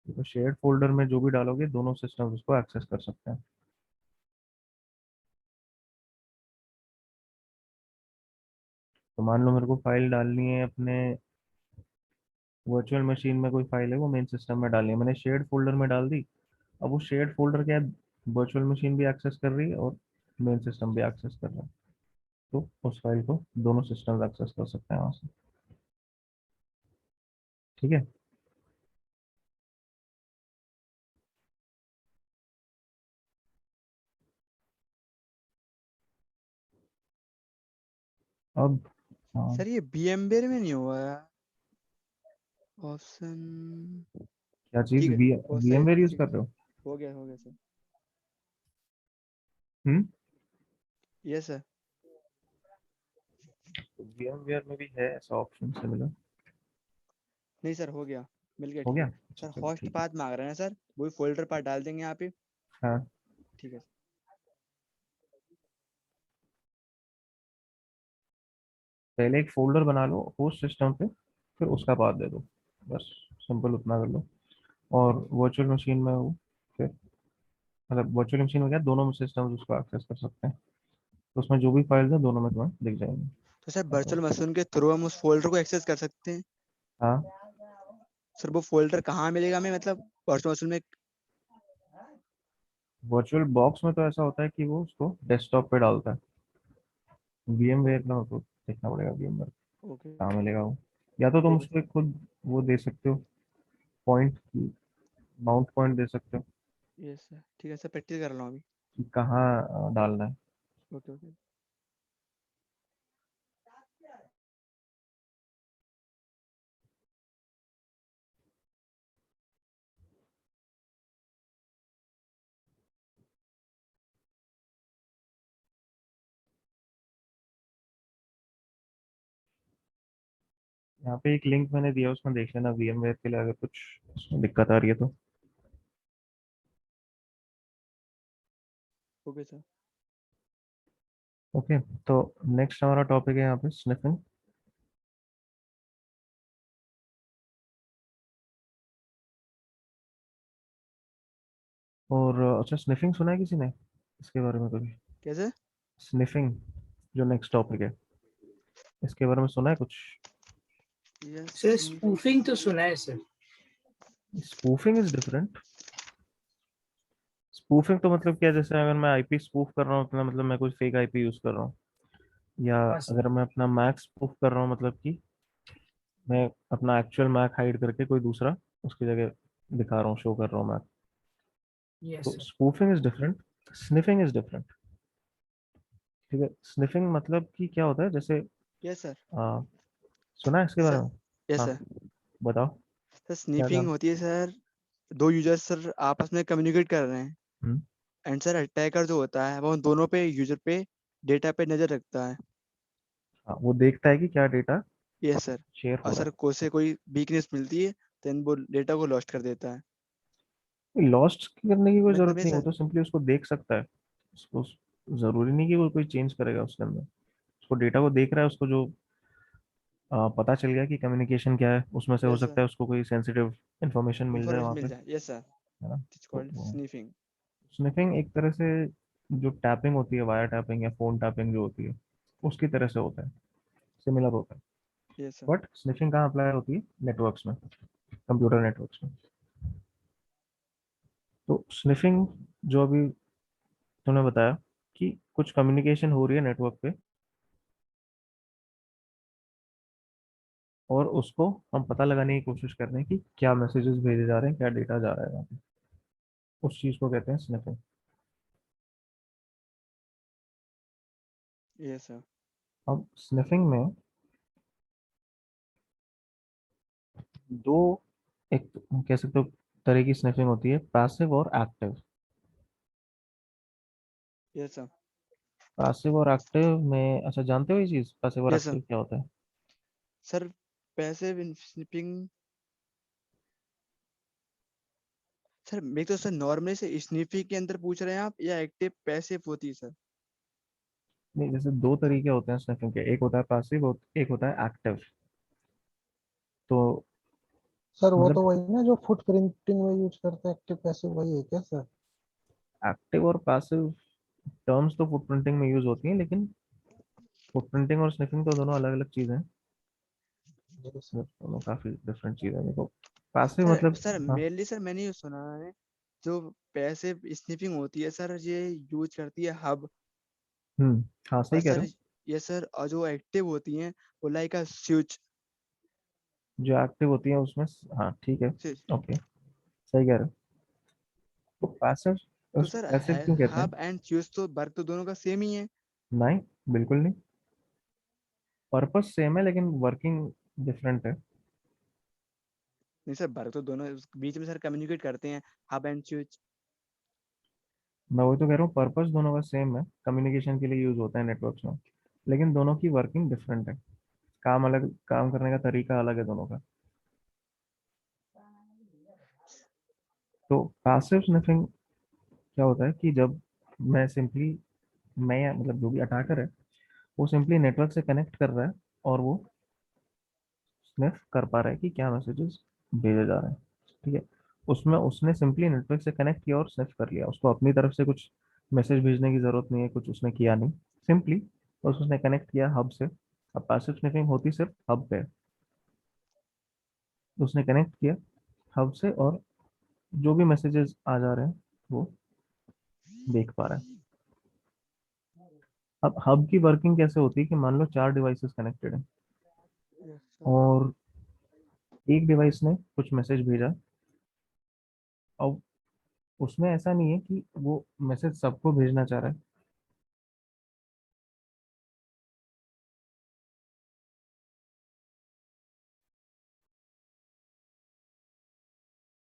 तो शेयर्ड फोल्डर में जो भी डालोगे दोनों सिस्टम उसको एक्सेस कर सकते हैं। तो मान लो मेरे को फाइल डालनी है अपने वर्चुअल मशीन में, कोई फाइल है वो मेन सिस्टम में डालनी है, मैंने शेयर्ड फोल्डर में डाल दी। अब वो शेयर्ड फोल्डर क्या है, वर्चुअल मशीन भी एक्सेस कर रही है और मेन सिस्टम भी एक्सेस कर रहा है, तो उस फाइल को दोनों सिस्टम एक्सेस कर सकते हैं वहाँ से। ठीक है। अब हाँ, सर ये VMware में नहीं हुआ है ऑप्शन। क्या चीज, ठीक है, वो सही, VMware यूज ठीक कर है, रहे हो? हो गया sir. Hmm. Yes sir. VMware में भी है ऐसा ऑप्शन सिमिलर। नहीं सर, हो गया, मिल गया, हो ठीक गया, है। अच्छा सर चलो होस्ट ठीक है। पाथ मांग रहे हैं सर, वही फोल्डर पाथ डाल देंगे यहाँ पे। हाँ, ठीक है। पहले एक फोल्डर बना लो होस्ट सिस्टम पे, फिर उसका पाथ दे दो, बस सिंपल उतना कर लो। और वर्चुअल मशीन में वो फिर, मतलब वर्चुअल मशीन में क्या, दोनों सिस्टम उसको एक्सेस कर सकते हैं, तो उसमें जो भी फाइल्स हैं दोनों में तुम्हें दिख जाएंगे। तो सर ऐसा वर्चुअल होता मशीन के थ्रू हम उस फोल्डर को एक्सेस कर सकते हैं। है। हाँ, सर वो फोल्डर कहाँ मिलेगा हमें, मतलब वर्चुअल मशीन में? वर्चुअल बॉक्स में तो ऐसा होता है कि वो उसको डेस्कटॉप पे डालता है। VMware में तो देखना पड़ेगा VMware ओके। कहाँ मिलेगा वो, या तो तुम ठीक है उसको सर। एक खुद वो दे सकते हो, पॉइंट, माउंट पॉइंट दे सकते हो यस सर, ठीक है सर, प्रैक्टिस कर रहा हूँ अभी। कि कहाँ डालना है। Okay okay. यहाँ पे एक लिंक मैंने दिया, उसमें देख लेना VMware के लिए, अगर कुछ उसमें दिक्कत आ रही है तो। Okay sir. ओके, तो नेक्स्ट हमारा टॉपिक है यहाँ पे स्निफिंग। और अच्छा, स्निफिंग सुना है किसी ने इसके बारे में कभी? कैसे? स्निफिंग जो नेक्स्ट टॉपिक है, इसके बारे में सुना है कुछ? यस। सर स्पूफिंग तो सुना है sir. Spoofing is different. Spoofing तो मतलब क्या, जैसे अगर मैं आईपी स्पूफ कर रहा हूँ तो मतलब मैं कोई फेक आईपी यूज कर रहा हूँ, या हाँ सर। अगर मैं अपना मैक स्पूफ कर रहा हूँ, मतलब कि मैं अपना एक्चुअल मैक हाइड करके कोई दूसरा उसकी जगह दिखा रहा हूँ, शो कर रहा हूँ मैक। यस तो sir. Spoofing is different, sniffing is different. ठीक है, स्निफिंग मतलब कि क्या होता है, जैसे यस सर। आ, सुना है इसके बारे सर में? यस हाँ, सर। बताओ सर क्या स्नीफिंग काम। होती है सर, दो यूजर्स सर आपस में कम्युनिकेट कर रहे हैं, हम्म, एंड सर अटैकर जो होता है वो उन दोनों पे यूजर पे डेटा पे नजर रखता है। हाँ, वो देखता है कि क्या डेटा यस सर। शेयर हो और रहा सर को से कोई वीकनेस मिलती है देन वो डेटा को लॉस्ट कर देता है। है। लॉस्ट करने की कोई मतलब जरूरत ये नहीं, वो सर। तो सिंपली उसको देख सकता है। उसको जरूरी नहीं कि वो कोई चेंज करेगा उसके अंदर। उसको डेटा को देख रहा है, उसको जो पता चल गया कि कम्युनिकेशन क्या है, उसमें से हो यस सर। सकता है उसको कोई सेंसिटिव इंफॉर्मेशन मिल जाए इंफॉर्मेशन वहाँ पे, मिल जाए, यस सर। है ना। इट्स तो कॉल्ड स्नीफिंग। स्निफिंग एक तरह से जो टैपिंग होती है, वायर टैपिंग या फोन टैपिंग जो होती है, उसकी तरह से होता है, सिमिलर होता है। Yes sir. बट स्निफिंग कहाँ अप्लाई होती है? नेटवर्क्स में, कंप्यूटर नेटवर्क्स में। तो स्निफिंग जो अभी तुमने बताया कि कुछ कम्युनिकेशन हो रही है नेटवर्क पे, और उसको हम पता लगाने की कोशिश कर रहे हैं कि क्या मैसेजेस भेजे जा रहे हैं, क्या डेटा जा रहा है वहाँ पे, उस चीज को कहते हैं स्निफिंग। Yes sir. अब स्निफिंग में दो, एक कह सकते हो तरह की स्निफिंग होती है, पैसिव और एक्टिव। Yes sir. पैसिव और एक्टिव में, अच्छा जानते हो ये चीज, पैसिव और यस सर। एक्टिव क्या होता है? सर पैसिव स्निपिंग, सर मेरे तो सर नॉर्मली से स्निफिंग के अंदर पूछ रहे हैं आप या एक्टिव पैसिव होती है सर? नहीं, जैसे दो तरीके होते हैं स्निफिंग के, एक होता है पैसिव, एक होता है एक्टिव। तो सर वो मतलब तो वही ना जो फुट प्रिंटिंग में यूज करते हैं, एक्टिव पैसिव वही है क्या सर? एक्टिव और पैसिव टर्म्स तो फुटप्रिंटिंग में यूज होती हैं, लेकिन फुटप्रिंटिंग और स्निफिंग तो दोनों अलग अलग चीजें हैं। जी सर। दोनों काफी डिफरेंट चीजें हैं। देखो पैसिव सर मतलब, सर हाँ। मेनली सर मैंने ये सुना है जो पैसिव स्निफिंग होती है सर ये यूज करती है हब। हम्म, हाँ और सही कह रहे सर हो। ये सर और जो एक्टिव होती हैं वो लाइक अ स्विच। जो एक्टिव होती है उसमें, हाँ ठीक है, ओके, सही कह रहे हो। तो पैसिव, तो उसको सर पैसिव क्यों कहते हैं? हब एंड स्विच तो वर्क तो दोनों का सेम ही है। नहीं, बिल्कुल नहीं। पर्पस सेम है लेकिन वर्किंग डिफरेंट है। नहीं सर वर्क तो दोनों बीच में सर कम्युनिकेट करते हैं, हब एंड स्विच। मैं वही तो कह रहा हूँ, पर्पस दोनों का सेम है, कम्युनिकेशन के लिए यूज होता है नेटवर्क्स में, लेकिन दोनों की वर्किंग डिफरेंट है। काम अलग, काम करने का तरीका अलग है दोनों का। तो पैसिव स्निफिंग क्या होता है कि जब मैं सिंपली, मैं या मतलब जो भी अटैकर है, वो सिंपली नेटवर्क से कनेक्ट कर रहा है, और वो स्निफ कर पा रहा है कि क्या मैसेजेस भेजे जा रहे हैं। ठीक है, उसमें उसने सिंपली नेटवर्क से कनेक्ट किया और स्निफ कर लिया, उसको अपनी तरफ से कुछ मैसेज भेजने की जरूरत नहीं है, कुछ उसने किया नहीं, सिंपली बस उसने कनेक्ट किया हब से। अब पैसिव स्निफिंग होती सिर्फ हब पे है। उसने कनेक्ट किया हब से, और जो भी मैसेजेस आ जा रहे हैं वो देख पा रहा है। अब हब की वर्किंग कैसे होती है कि मान लो चार डिवाइसेस कनेक्टेड हैं, यस सर। और एक डिवाइस ने कुछ मैसेज भेजा। अब उसमें ऐसा नहीं है कि वो मैसेज सबको भेजना चाह रहा है,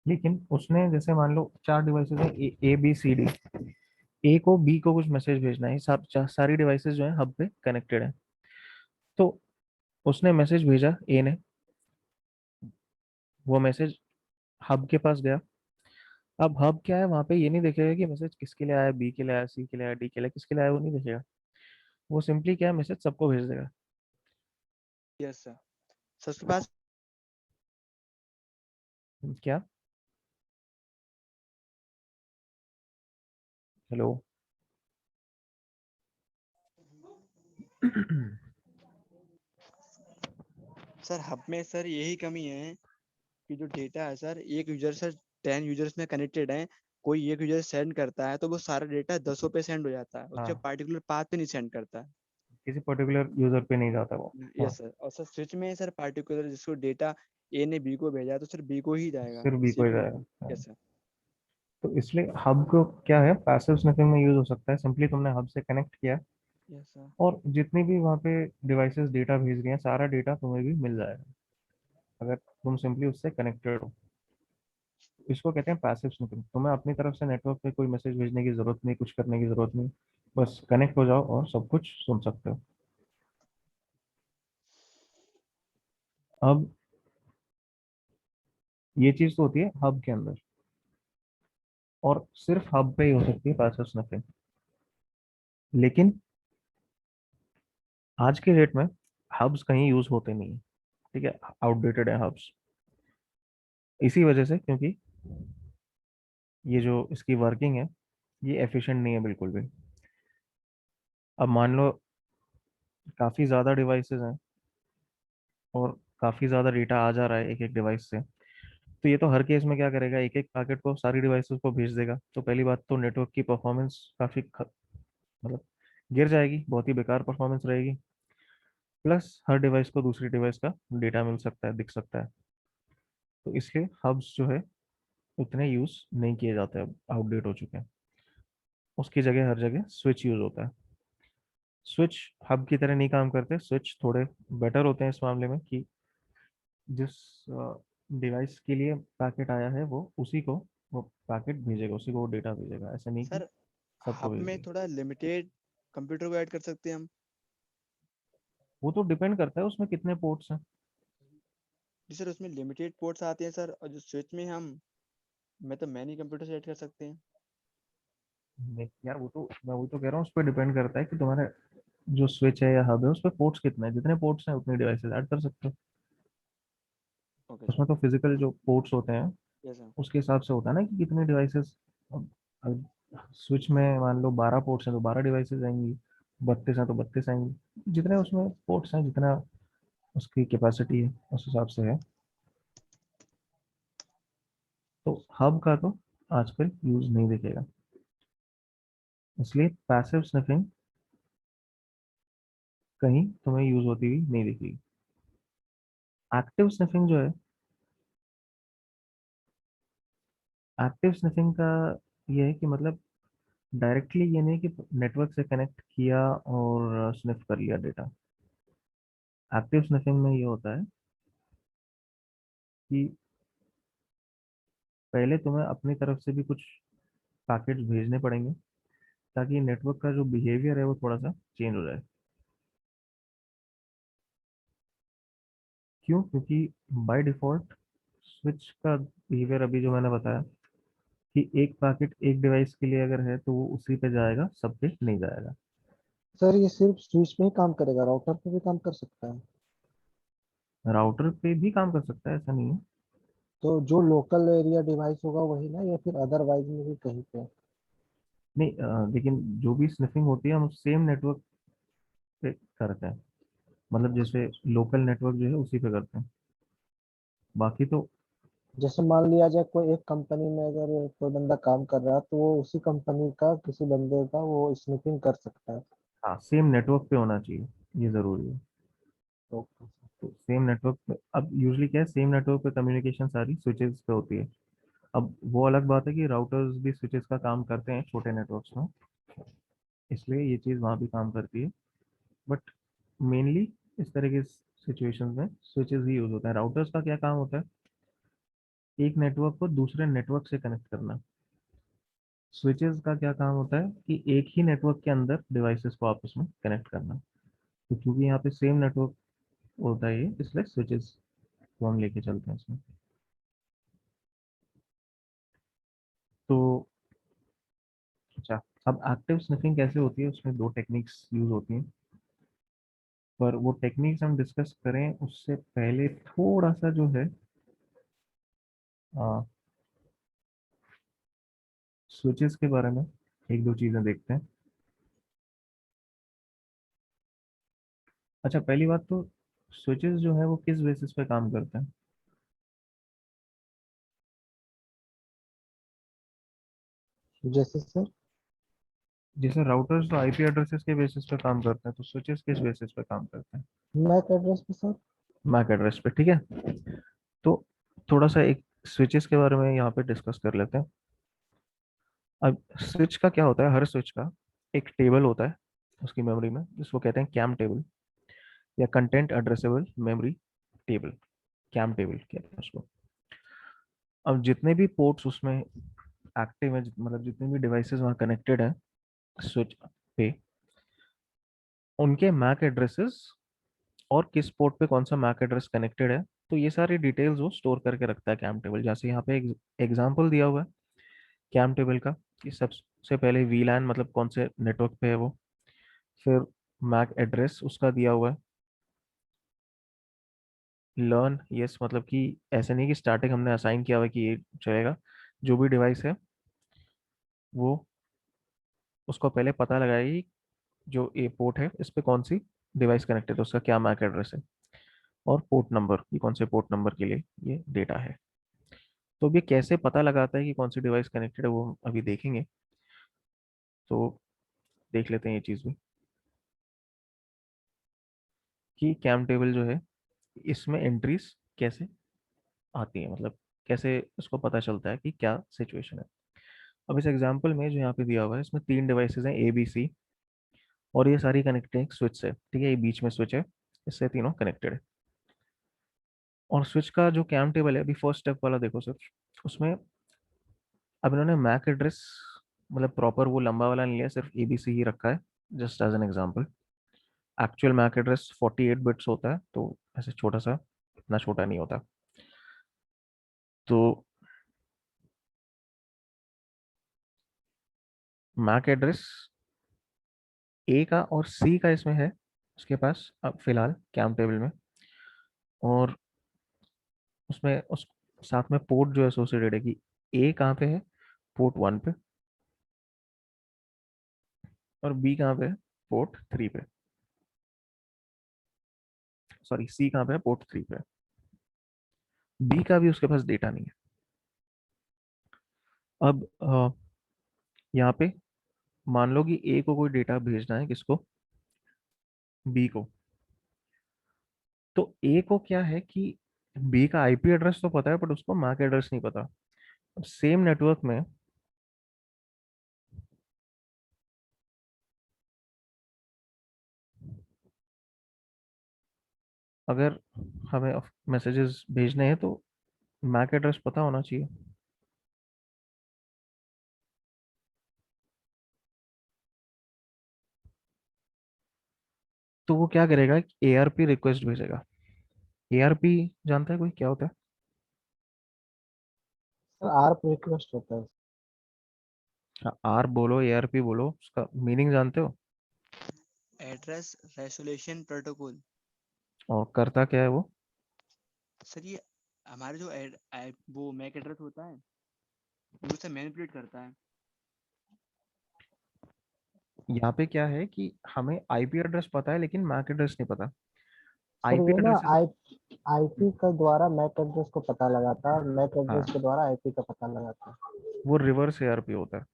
लेकिन उसने जैसे मान लो चार डिवाइसेस है, ए बी सी डी, ए को बी को कुछ मैसेज भेजना है, सारी डिवाइसेस जो है हब पे कनेक्टेड है। तो उसने मैसेज भेजा ए ने, वो मैसेज हब के पास गया। अब हब क्या है, वहां पे ये नहीं देखेगा कि मैसेज किसके लिए आया, बी के लिए आया, सी के लिए आया, डी के लिए, किसके लिए आया, वो नहीं देखेगा। वो सिंपली क्या है, मैसेज सबको भेज देगा। Yes sir. सर उसके पास क्या? हेलो? सर हब में सर यही कमी है कि जो डेटा है सर एक यूजर से 10 यूजर्स में कनेक्टेड है, कोई एक यूजर सेंड करता है तो वो सारा डेटा दसों पे सेंड हो जाता है, उसके हाँ, पार्टिकुलर पाथ पे नहीं सेंड करता है। किसी पर्टिकुलर यूजर पे नहीं जाता वो। हाँ, यस सर। और सर स्विच में सर पार्टिकुलर जिसको डेटा ए ने बी को भेजा है तो सर बी को ही जाएगा, सिर्फ बी को सी ही को। जाएगा। हाँ। Yes sir. तो इसलिए हब को क्या है, पैसिव स्निफिंग में यूज हो सकता है, सिंपली तुमने हब से कनेक्ट किया, यस सर। और जितनी भी वहाँ पे डिवाइसेस डेटा भेज रही हैं, सारा डेटा तुम्हें भी मिल जाएगा, अगर तुम सिंपली उससे कनेक्टेड हो। इसको कहते हैं पैसिव स्निफिंग। तुम्हें अपनी तरफ से नेटवर्क पे कोई मैसेज भेजने की जरूरत नहीं, कुछ करने की जरूरत नहीं, बस कनेक्ट हो जाओ और सब कुछ सुन सकते हो। अब ये चीज तो होती है हब के अंदर, और सिर्फ हब पे ही हो सकती है पैसिव स्निफिंग। लेकिन आज के डेट में हब्स कहीं यूज होते नहीं है, ठीक है, आउटडेटेड है हब्स। इसी वजह से, क्योंकि ये जो इसकी वर्किंग है ये एफिशिएंट नहीं है बिल्कुल भी। अब मान लो काफ़ी ज़्यादा डिवाइसेस हैं और काफ़ी ज़्यादा डेटा आ जा रहा है एक एक डिवाइस से, तो ये तो हर केस में क्या करेगा, एक एक पैकेट को सारी डिवाइसेस को भेज देगा। तो पहली बात तो नेटवर्क की परफॉर्मेंस काफ़ी मतलब गिर जाएगी, बहुत ही बेकार परफॉर्मेंस रहेगी। प्लस हर डिवाइस को दूसरी डिवाइस का डेटा मिल सकता है, दिख सकता है। तो इसलिए हब्स जो है उतने यूज़ नहीं किए जाते, अब आउटडेट हो चुके हैं। उसकी जगह हर जगह स्विच यूज़ होता है। स्विच हब की तरह नहीं काम करते, स्विच थोड़े बेटर होते हैं इस मामले में कि जिस डिवाइस के लिए पैकेट आया है वो उसी को वो पैकेट भेजेगा, उसी को वो डेटा भेजेगा, ऐसा नहीं कि सर सबको हब भेज में देगा। थोड़ा लिमिटेड कंप्यूटर को ऐड कर सकते हैं हम। वो तो डिपेंड करता है उसमें कितने पोर्ट्स हैं। जी सर, उसमें लिमिटेड पोर्ट्स आते हैं सर, और जो स्विच में हम मतलब मैनी कंप्यूटर से ऐड कर सकते हैं। यार वो तो मैं वही तो कह रहा हूँ, उस पर डिपेंड करता है कि तुम्हारे जो स्विच है या हब है उस पर पोर्ट्स कितने हैं, जितने पोर्ट्स हैं उतनी डिवाइसेस ऐड कर सकते हो। Okay sir. उसमें तो फिजिकल जो पोर्ट्स होते हैं यस सर। उसके हिसाब से होता है ना कि कितनी डिवाइसेस। स्विच में मान लो 12 पोर्ट्स हैं तो 12 डिवाइसेस आएंगी, 32 हैं तो 32 आएंगी, जितने उसमें पोर्ट्स हैं जितना उसकी कैपेसिटी है उस हिसाब से है। तो हब का तो आजकल यूज नहीं दिखेगा, इसलिए पैसिव स्निफिंग कहीं तुम्हें यूज होती हुई नहीं दिखेगी। एक्टिव स्निफिंग जो है, एक्टिव स्निफिंग का ये है कि मतलब डायरेक्टली ये नहीं कि नेटवर्क से कनेक्ट किया और स्निफ कर लिया डेटा। एक्टिव स्निफिंग में ये होता है कि पहले तुम्हें अपनी तरफ से भी कुछ पैकेट्स भेजने पड़ेंगे ताकि नेटवर्क का जो बिहेवियर है वो थोड़ा सा चेंज हो जाए। क्यों? क्योंकि बाय डिफॉल्ट स्विच का बिहेवियर अभी जो मैंने बताया कि एक पैकेट एक डिवाइस के लिए अगर है तो वो उसी पे जाएगा, सब पे नहीं जाएगा। सर ये सिर्फ स्विच में ही काम करेगा, राउटर पे भी काम कर सकता है? राउटर पे भी काम कर सकता है, ऐसा नहीं है। तो जो लोकल एरिया डिवाइस होगा वही ना, या फिर अदरवाइज में भी कहीं पे? नहीं लेकिन जो भी स्निफिंग होती है हम सेम नेटवर्क पे करते हैं, मतलब जैसे लोकल नेटवर्क जो है उसी पे करते हैं, बाकी तो। जैसे मान लिया जाए कोई एक कंपनी में अगर कोई बंदा काम कर रहा है तो वो उसी कंपनी का किसी बंदे का वो स्निफिंग कर सकता है? हाँ, सेम नेटवर्क पे होना चाहिए, ये जरूरी है। ओके। तो सेम नेटवर्क पे, अब यूजली क्या है, सेम नेटवर्क पे कम्युनिकेशन सारी स्विचेस पे होती है। अब वो अलग बात है कि राउटर्स भी स्विचेस का काम करते हैं छोटे नेटवर्क्स में, इसलिए ये चीज़ वहाँ भी काम करती है। बट मेनली इस तरह के सिचुएशंस में स्विचेस ही यूज होता है। राउटर्स का क्या काम होता है, एक नेटवर्क को दूसरे नेटवर्क से कनेक्ट करना। स्विचेस का क्या काम होता है कि एक ही नेटवर्क के अंदर डिवाइसेस को आपस में कनेक्ट करना। तो क्योंकि यहाँ पे सेम नेटवर्क होता है ये, इसलिए स्विचेस को हम लेके चलते हैं इसमें। तो अच्छा, अब एक्टिव स्निफिंग कैसे होती है, उसमें दो टेक्निक्स यूज होती हैं, पर वो टेक्निक्स हम डिस्कस करें उससे पहले थोड़ा सा जो है स्विचेस के बारे में एक दो चीजें देखते हैं। अच्छा, पहली बात तो स्विचेस जो है वो किस बेसिस पे काम करते हैं। जैसे सर? जैसे राउटर्स तो आईपी एड्रेसेस के बेसिस पे काम करते हैं, तो स्विचेस किस बेसिस पे काम करते हैं। मैक एड्रेस पे सर? मैक एड्रेस पे, ठीक है। तो थोड़ा सा एक स्विचेस के बारे में यहाँ पे डिस्कस कर लेते हैं। अब स्विच का क्या होता है, हर स्विच का एक टेबल होता है उसकी मेमोरी में, जिसको कहते हैं कैम टेबल या content addressable memory table. CAM table कहते हैं उसको। अब जितने भी पोर्ट्स उसमें एक्टिव है, मतलब जितने भी डिवाइसेस वहाँ कनेक्टेड है स्विच पे, उनके मैक एड्रेसेस और किस पोर्ट पे कौन सा मैक एड्रेस कनेक्टेड है तो ये सारी डिटेल्स वो स्टोर करके रखता है कैम टेबल। जैसे यहाँ पे एग्जांपल दिया हुआ है कैम टेबल का कि सबसे पहले वीलैन मतलब कौन से नेटवर्क पे है वो, फिर मैक एड्रेस उसका दिया हुआ है, लर्न यस मतलब कि ऐसे नहीं कि स्टार्टिंग हमने असाइन किया हुआ है कि ये चलेगा, जो भी डिवाइस है वो उसको पहले पता लगाएगी जो ए पोर्ट है इस पे कौन सी डिवाइस कनेक्टेड है, उसका क्या मैक एड्रेस है, और पोर्ट नंबर कि कौन से पोर्ट नंबर के लिए ये डेटा है। तो अब ये कैसे पता लगाता है कि कौन सी डिवाइस कनेक्टेड है वो हम अभी देखेंगे। तो देख लेते हैं ये चीज़ भी कि कैम टेबल जो है इसमें एंट्रीज कैसे आती है, मतलब कैसे उसको पता चलता है कि क्या सिचुएशन है। अब इस एग्जांपल में जो यहाँ पे दिया हुआ है इसमें 3 डिवाइसेस हैं ए बी सी, और ये सारी कनेक्टेड एक स्विच से, ठीक है, ये बीच में स्विच है, इससे तीनों कनेक्टेड है। और स्विच का जो कैम टेबल है अभी फर्स्ट स्टेप वाला देखो सिर्फ, उसमें अब इन्होंने मैक एड्रेस मतलब प्रॉपर वो लंबा वाला नहीं लिया, सिर्फ एबीसी ही रखा है just as an example. Actual MAC address 48 bits होता है, तो ऐसे छोटा सा, इतना छोटा नहीं होता। तो मैक एड्रेस ए का और सी का इसमें है उसके पास अब फिलहाल कैम टेबल में, और उसमें उस साथ में पोर्ट जो एसोसिएटेड है कि ए कहाँ पे है, पोर्ट 1 पे, और बी कहाँ पे है, पोर्ट 3 पे, सॉरी सी कहाँ पे है, पोर्ट 3 पे। बी का भी उसके पास डेटा नहीं है। अब यहाँ पे मान लो कि ए को कोई डेटा भेजना है, किसको, बी को। तो ए को क्या है कि बी का आईपी एड्रेस तो पता है बट उसको मैक एड्रेस नहीं पता। अब सेम नेटवर्क में अगर हमें मैसेजेस भेजने हैं तो मैक एड्रेस पता होना चाहिए। तो वो क्या करेगा, एआरपी रिक्वेस्ट भेजेगा। एआरपी जानता है कोई क्या होता है? सर आरप रिक्वेस्ट होता है। आर बोलो एआरपी बोलो, उसका मीनिंग जानते हो? Address resolution protocol. और करता क्या है वो? सर ये हमारे जो वो मैक एड्रेस होता है वो उसे मैनिपुलेट करता है। यहाँ पे क्या है कि हमें आईपी एड्रेस पता है लेकिन मैक एड्रेस नहीं पता। सर आईपी ये ना एड्रेसेस, आईपी के द्वारा मैक एड्रेस को पता लगाता है, मैक हाँ, एड्रेस के द्वारा आईपी का पता लगाता है। वो रिवर्स एआरपी होता है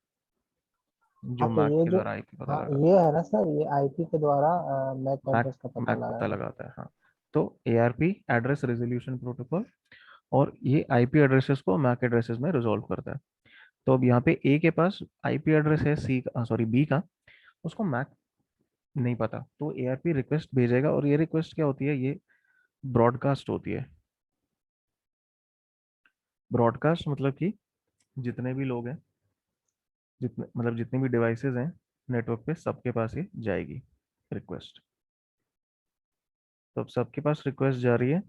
जो हाँ तो मैक ये के जो, द्वारा आईपी पता हाँ लगाता ये है ना सर, ये आईपी के द्वारा मैक है, मैक एड्रेस का पता मैक पता लगाएगा। लगाता है, हाँ। तो एआरपी एड्रेस रेजोल्यूशन प्रोटोकॉल, और ये आईपी एड्रेसेस को मैक एड्रेसेस में रिजॉल्व करता है। तो अब यहाँ पे ए के पास आईपी एड्रेस है सी का, सॉरी बी का, उसको मैक नहीं पता, तो एआरपी रिक्वेस्ट भेजेगा। और ये रिक्वेस्ट क्या होती है, ये ब्रॉडकास्ट होती है। ब्रॉडकास्ट मतलब कि जितने भी लोग हैं, जितने मतलब जितनी भी डिवाइसेस हैं नेटवर्क पे, सबके पास ये जाएगी रिक्वेस्ट। तो अब सबके पास रिक्वेस्ट जा रही है।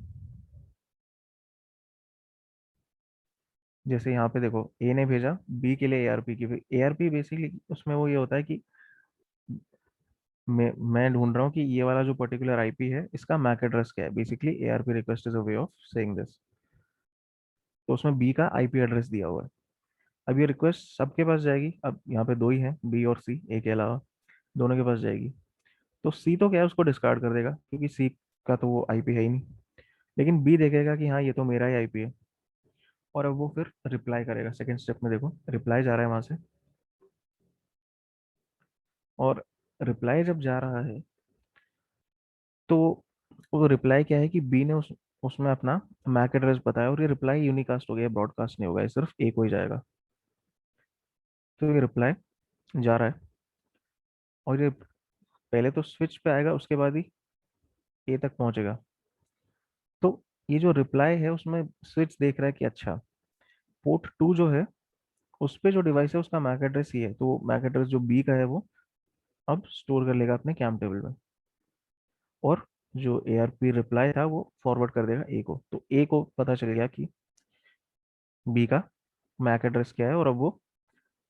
जैसे यहाँ पे देखो ए ने भेजा बी के लिए एआरपी की, एआरपी बेसिकली उसमें वो ये होता है कि मैं ढूंढ रहा हूँ कि ये वाला जो पर्टिकुलर आईपी है इसका मैक एड्रेस क्या है। Basically ARP request is a way of saying this. तो उसमें बी का आईपी एड्रेस दिया हुआ है। अब ये रिक्वेस्ट सबके पास जाएगी। अब यहाँ पे दो ही हैं, बी और सी, ए के अलावा दोनों के पास जाएगी। तो सी तो क्या है, उसको डिस्कार्ड कर देगा क्योंकि सी का तो वो आईपी है ही नहीं। लेकिन बी देखेगा कि हाँ ये तो मेरा ही आईपी है, और अब वो फिर रिप्लाई करेगा। सेकंड स्टेप में देखो रिप्लाई जा रहा है वहां से, और रिप्लाई जब जा रहा है तो वो रिप्लाई क्या है कि बी ने उसमें अपना मैक एड्रेस बताया, और ये रिप्लाई यूनिकास्ट हो गया, ब्रॉडकास्ट नहीं होगा, ये सिर्फ एक हो ही जाएगा। तो ये रिप्लाई जा रहा है, और ये पहले तो स्विच पे आएगा, उसके बाद ही ए तक पहुंचेगा। तो ये जो रिप्लाई है उसमें स्विच देख रहा है कि अच्छा पोर्ट 2 जो है उस पे जो डिवाइस है उसका मैक एड्रेस ही है, तो मैक एड्रेस जो बी का है वो अब स्टोर कर लेगा अपने कैम टेबल में। और जो ARP रिप्लाई था वो फॉरवर्ड कर देगा A को, तो A को पता चल गया कि B का मैक एड्रेस क्या है, और अब वो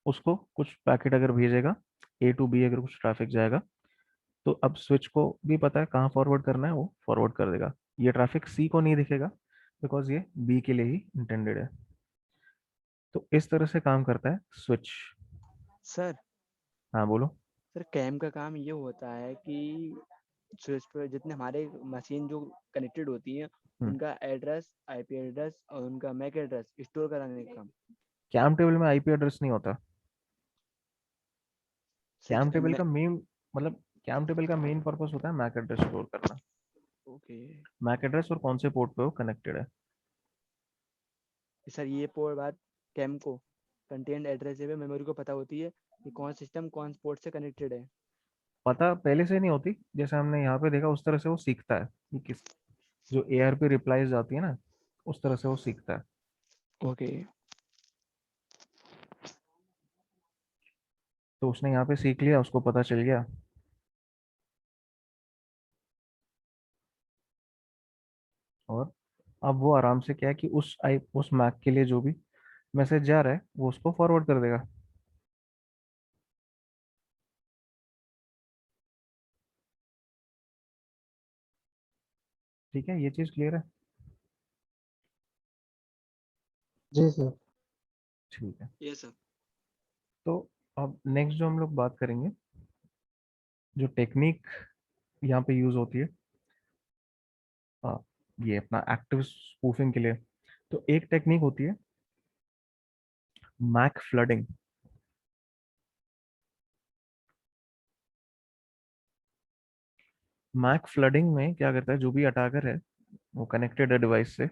उसको कुछ पैकेट अगर भेजेगा A टू B, अगर कुछ ट्रैफिक जाएगा, तो अब स्विच को भी पता है कहाँ फॉरवर्ड करना है, वो फॉरवर्ड कर देगा। ये ट्रैफिक C को नहीं दिखेगा बिकॉज ये B के लिए ही इंटेंडेड है। तो इस तरह से काम करता है स्विच। सर हाँ बोलो। सर कैम का काम ये होता है कि स्विच पे जितने हमारे मशीन जो कनेक्टेड होती हैं हम्म। उनका एड्रेस, आईपी एड्रेस और उनका मैक एड्रेस स्टोर कराने का काम। कैम टेबल में IP एड्रेस नहीं होता। सर कैम क्योंकि टेबल मैं का मेन मतलब कैम टेबल का मेन पर्पस होता है मैक एड्रेस स्टोर करना। ओके मैक एड्रेस और कौन से पोर्ट पे वो कनेक्टेड है। सर ये पोर्ट बात कैम को कंटेंट एड्रेस पे मेमोरी को पता होती है कि कौन सिस्टम कौन पोर्ट से कनेक्टेड है। पता पहले से नहीं होती, जैसे हमने यहाँ पे देखा उस तरह से वो सीखता है कि किस, जो ARP रिप्लाईज आती है ना, उस तरह से वो सीखता है। ओके तो उसने यहाँ पे सीख लिया, उसको पता चल गया, और अब वो आराम से क्या है कि उस मैक के लिए जो भी मैसेज जा रहा है वो उसको फॉरवर्ड कर देगा। ठीक है, ये चीज क्लियर है। जी सर। ठीक है। ये सर तो अब नेक्स्ट जो हम लोग बात करेंगे, जो टेक्निक यहाँ पे यूज होती है, हाँ, ये अपना एक्टिव स्पूफिंग के लिए, तो एक टेक्निक होती है मैक फ्लडिंग। मैक फ्लडिंग में क्या करता है, जो भी अटैकर है वो कनेक्टेड है डिवाइस से,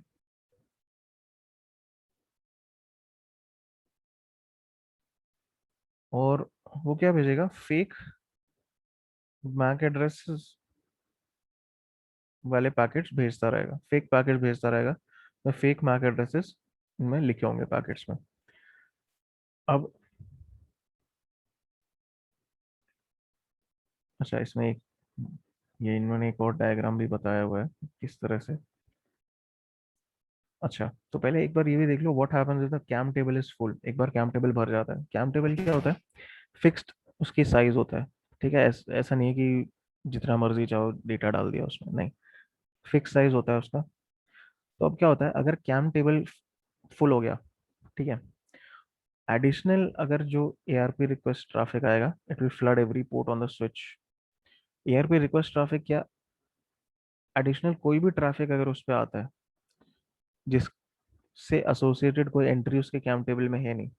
और वो क्या भेजेगा, फेक मैक एड्रेस वाले पैकेट्स भेजता रहेगा, फेक पैकेट भेजता रहेगा, तो फेक मैक एड्रेसेस में लिखे होंगे पैकेट्स में। अब अच्छा, इसमें एक ये इन्होंने एक और डायग्राम भी बताया हुआ है किस तरह से। अच्छा, तो पहले एक बार ये भी देख लो, what happens if the cam table is full. एक बार कैम टेबल भर जाता है, कैम टेबल क्या होता है, फिक्स्ड उसकी साइज होता है। ठीक है, ऐसा नहीं है कि जितना मर्जी चाहो डेटा डाल दिया उसमें, नहीं, फिक्स साइज होता है उसका। तो अब क्या होता है, अगर कैम टेबल फुल हो गया, ठीक है, एडिशनल अगर जो ARP रिक्वेस्ट ट्रैफिक आएगा, it will flood every port on the switch. ARP request traffic क्या, एडिशनल कोई भी ट्रैफिक अगर उस पर आता है जिससे एसोसिएटेड कोई एंट्री उसके कैम टेबल में है नहीं।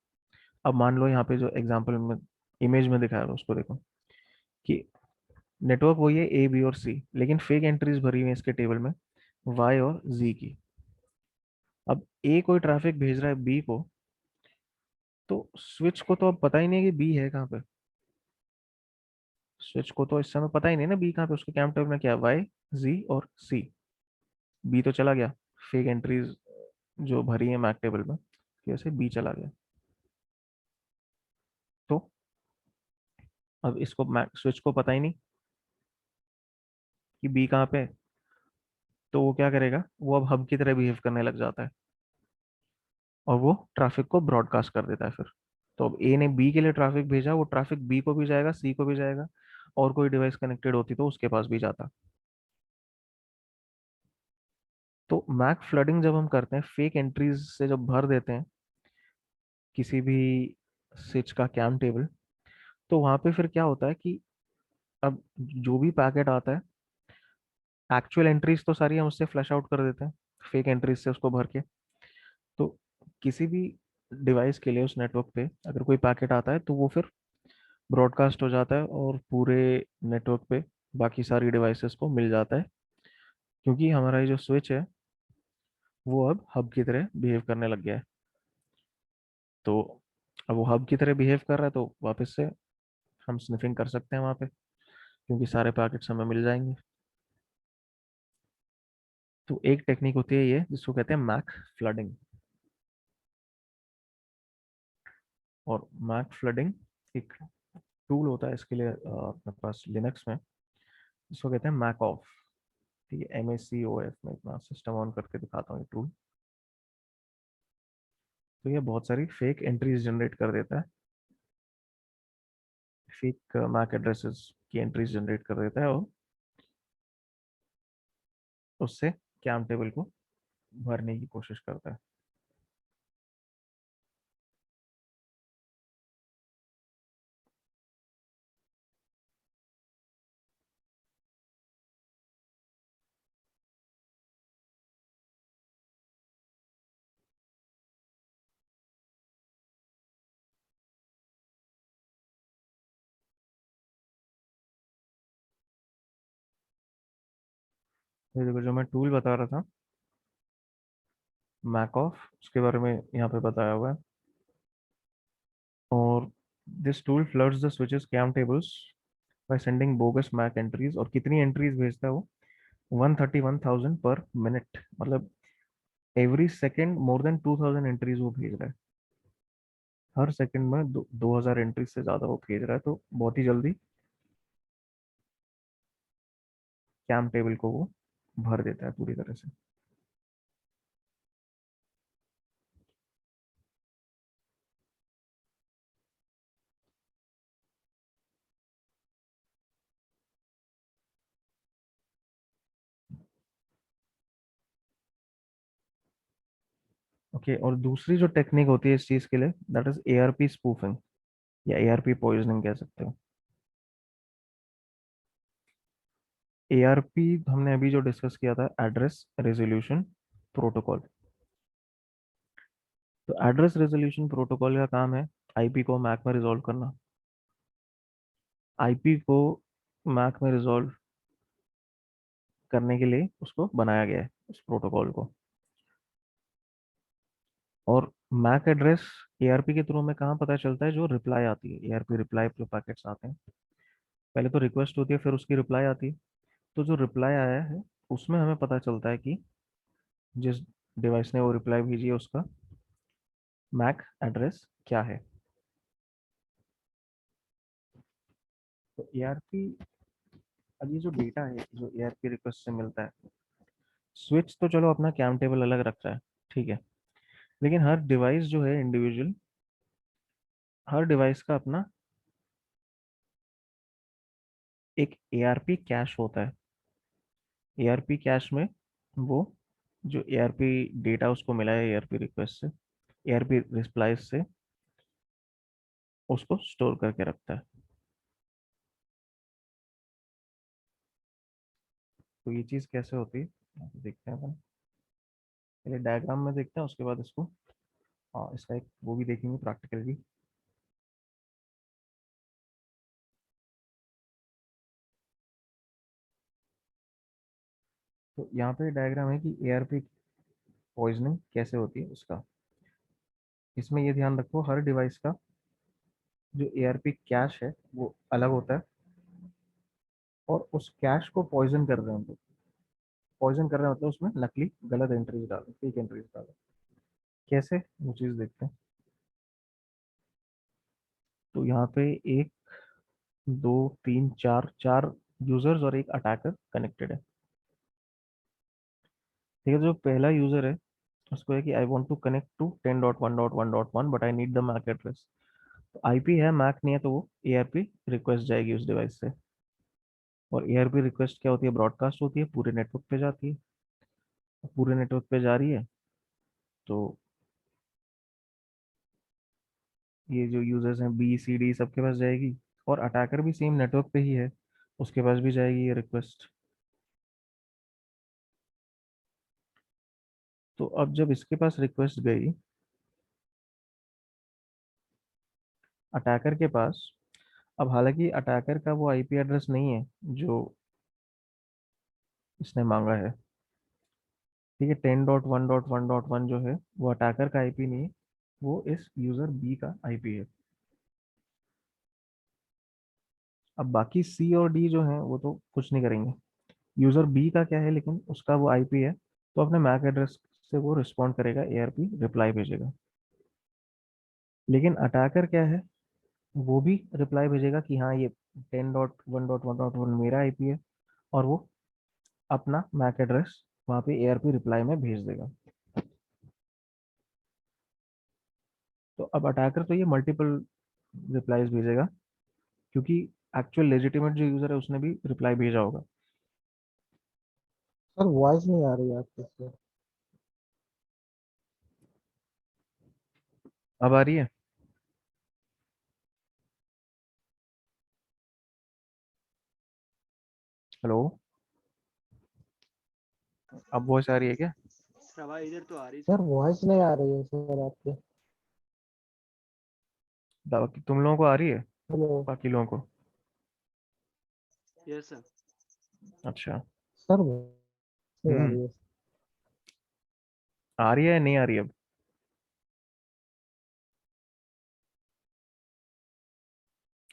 अब मान लो यहाँ पे जो एग्जांपल में इमेज में दिखाया है उसको देखो, कि नेटवर्क वही है A, B और C, लेकिन फेक एंट्रीज भरी हुई है इसके टेबल में Y और Z की। अब A कोई ट्रैफिक भेज रहा है B को, तो स्विच को तो अब पता ही नहीं है कि B है कहाँ पे। स्विच को तो इस समय पता ही नहीं ना B कहाँ पे, उसके कैम टेबल में क्या है, Y, Z और C। B तो चला गया, फेक एंट्रीज जो भरी है मैक टेबल में, वैसे B चला गया। तो अब इसको मैक स्विच को पता ही नहीं कि B कहाँ पे है, तो वो क्या करेगा, वो अब हब की तरह बिहेव करने लग जाता है, और वो ट्रैफिक को ब्रॉडकास्ट कर देता है फिर। तो अब A ने B के लिए ट्रैफिक भेजा, वो ट्रैफिक B को भी जाएगा, C को भी जाएगा, और कोई डिवाइस कनेक्टेड होती तो उसके पास भी जाता। तो मैक फ्लडिंग जब हम करते हैं, फेक एंट्रीज से जब भर देते हैं किसी भी स्विच का कैम टेबल, तो वहां पे फिर क्या होता है कि अब जो भी पैकेट आता है, एक्चुअल एंट्रीज तो सारी हम उससे फ्लैश आउट कर देते हैं, फेक एंट्रीज से उसको भर के। तो किसी भी डिवाइस के लिए उस नेटवर्क पे अगर कोई पैकेट आता है तो वो फिर ब्रॉडकास्ट हो जाता है और पूरे नेटवर्क पे बाकी सारी डिवाइसेस को मिल जाता है, क्योंकि हमारा ये जो स्विच है वो अब हब की तरह बिहेव करने लग गया है। तो अब वो हब की तरह बिहेव कर रहा है, तो वापस से हम स्निफिंग कर सकते हैं वहाँ पे, क्योंकि सारे पैकेट्स हमें मिल जाएंगे। तो एक टेक्निक होती है ये, जिसको कहते हैं मैक फ्लडिंग। और मैक फ्लडिंग एक टूल होता है इसके लिए अपने पास लिनक्स में, जिसको कहते हैं मैक ऑफ। ठीक है, MACOF में इतना सिस्टम ऑन करके दिखाता हूँ ये टूल। तो ये बहुत सारी फेक एंट्रीज जनरेट कर देता है, फेक मैक एड्रेसेस की एंट्रीज जनरेट कर देता है और उससे कैम टेबल को भरने की कोशिश करता है। ये देखो जो मैं टूल बता रहा था मैक ऑफ, उसके बारे में यहाँ पे बताया हुआ है। और this tool floods the switches CAM tables by sending bogus MAC entries. और कितनी एंट्रीज भेजता है वो? 131,000 पर मिनट, मतलब every second more than 2,000 entries वो भेज रहा है। हर सेकंड में 2,000 एंट्रीज से ज्यादा वो भेज रहा है, तो बहुत ही जल्दी कैम टेबल को वो भर देता है पूरी तरह से। ओके, और दूसरी जो टेक्निक होती है इस चीज के लिए, दैट इज ARP स्पूफिंग या ARP पॉइजनिंग कह सकते हो। ARP हमने अभी जो डिस्कस किया था, एड्रेस रेजोल्यूशन प्रोटोकॉल। तो एड्रेस रेजोल्यूशन प्रोटोकॉल का काम है आईपी को मैक में रिजॉल्व करना। आईपी को मैक में रिजॉल्व करने के लिए उसको बनाया गया है, उस प्रोटोकॉल को। और मैक एड्रेस ARP के थ्रू में कहाँ पता चलता है? जो रिप्लाई आती है, ARP रिप्लाई जो पैकेट्स आते हैं, पहले तो रिक्वेस्ट होती है फिर उसकी रिप्लाई आती है। तो जो रिप्लाई आया है उसमें हमें पता चलता है कि जिस डिवाइस ने वो रिप्लाई भेजी है उसका मैक एड्रेस क्या है। तो ARP, अब ये जो डेटा है जो ARP रिक्वेस्ट से मिलता है, स्विच तो चलो अपना कैम टेबल अलग रखता है, ठीक है, लेकिन हर डिवाइस जो है इंडिविजुअल, हर डिवाइस का अपना एक ARP कैश होता है। ARP कैश में वो जो ARP डेटा उसको मिला है ARP रिक्वेस्ट से, ARP रिप्लाईज से, उसको स्टोर करके रखता है। तो ये चीज़ कैसे होती है यहाँ पे देखते हैं अपन। पहले डायग्राम में देखते हैं, उसके बाद इसको इसका एक वो भी देखेंगे प्रैक्टिकल भी। तो यहाँ पे डायग्राम है कि ARP पॉइजनिंग कैसे होती है उसका। इसमें ये ध्यान रखो हर डिवाइस का जो ARP कैश है वो अलग होता है, और उस कैश को पॉइजन कर रहे हैं हम लोग। पॉइजन कर रहे हैं मतलब उसमें नकली गलत एंट्रीज डालो, फेक एंट्रीज डालो। कैसे, वो चीज़ देखते हैं। तो यहाँ पे एक, दो, तीन, चार, चार यूजर्स और एक अटैकर कनेक्टेड है। ठीक है, जो पहला यूजर है उसको है कि I want to connect to 10.1.1.1 but I need the MAC address. तो आईपी है, मैक नहीं है, तो वो ARP रिक्वेस्ट जाएगी उस डिवाइस से। और ARP रिक्वेस्ट क्या होती है? ब्रॉडकास्ट होती है, पूरे नेटवर्क पे जाती है। पूरे नेटवर्क पे जा रही है तो ये जो यूजर्स हैं B C D सबके पास जाएगी, और अटैकर भी सेम नेटवर्क पे ही है, उसके पास भी जाएगी ये रिक्वेस्ट। तो अब जब इसके पास रिक्वेस्ट गई अटैकर के पास, अब हालांकि अटैकर का वो IP एड्रेस नहीं है जो इसने मांगा है, ठीक है, 10.1.1.1 जो है वो अटैकर का IP नहीं है, वो इस यूजर B का IP है। अब बाकी C और D जो है वो तो कुछ नहीं करेंगे। यूजर B का क्या है, लेकिन उसका वो IP है, तो अपने मैक एड्रेस से वो रिस्पॉन्ड करेगा, ARP रिप्लाई भेजेगा। लेकिन अटैकर क्या है, वो भी रिप्लाई भेजेगा कि हाँ ये 10.1.1.1 मेरा IP है, और वो अपना मैक एड्रेस वहाँ पे ARP रिप्लाई में भेज देगा। तो अब अटैकर तो ये मल्टीपल रिप्लाईज भेजेगा, क्योंकि एक्चुअल लेजिटिमेट जो यूजर है उसने भी रिप्लाई भेजा होगा। सर वॉइस नहीं आ रही है आपकी से। अब आ रही है? हेलो, अब वॉइस आ रही है क्या? सर आवाज इधर तो आ रही सर वॉइस नहीं आ रही है सर आपकी। बाकी तुम लोगों को आ रही है? हेलो बाकी लोगों को? Yes sir. अच्छा। सर नहीं आ हम्म। रही है। आ रही है या नहीं आ रही है अब?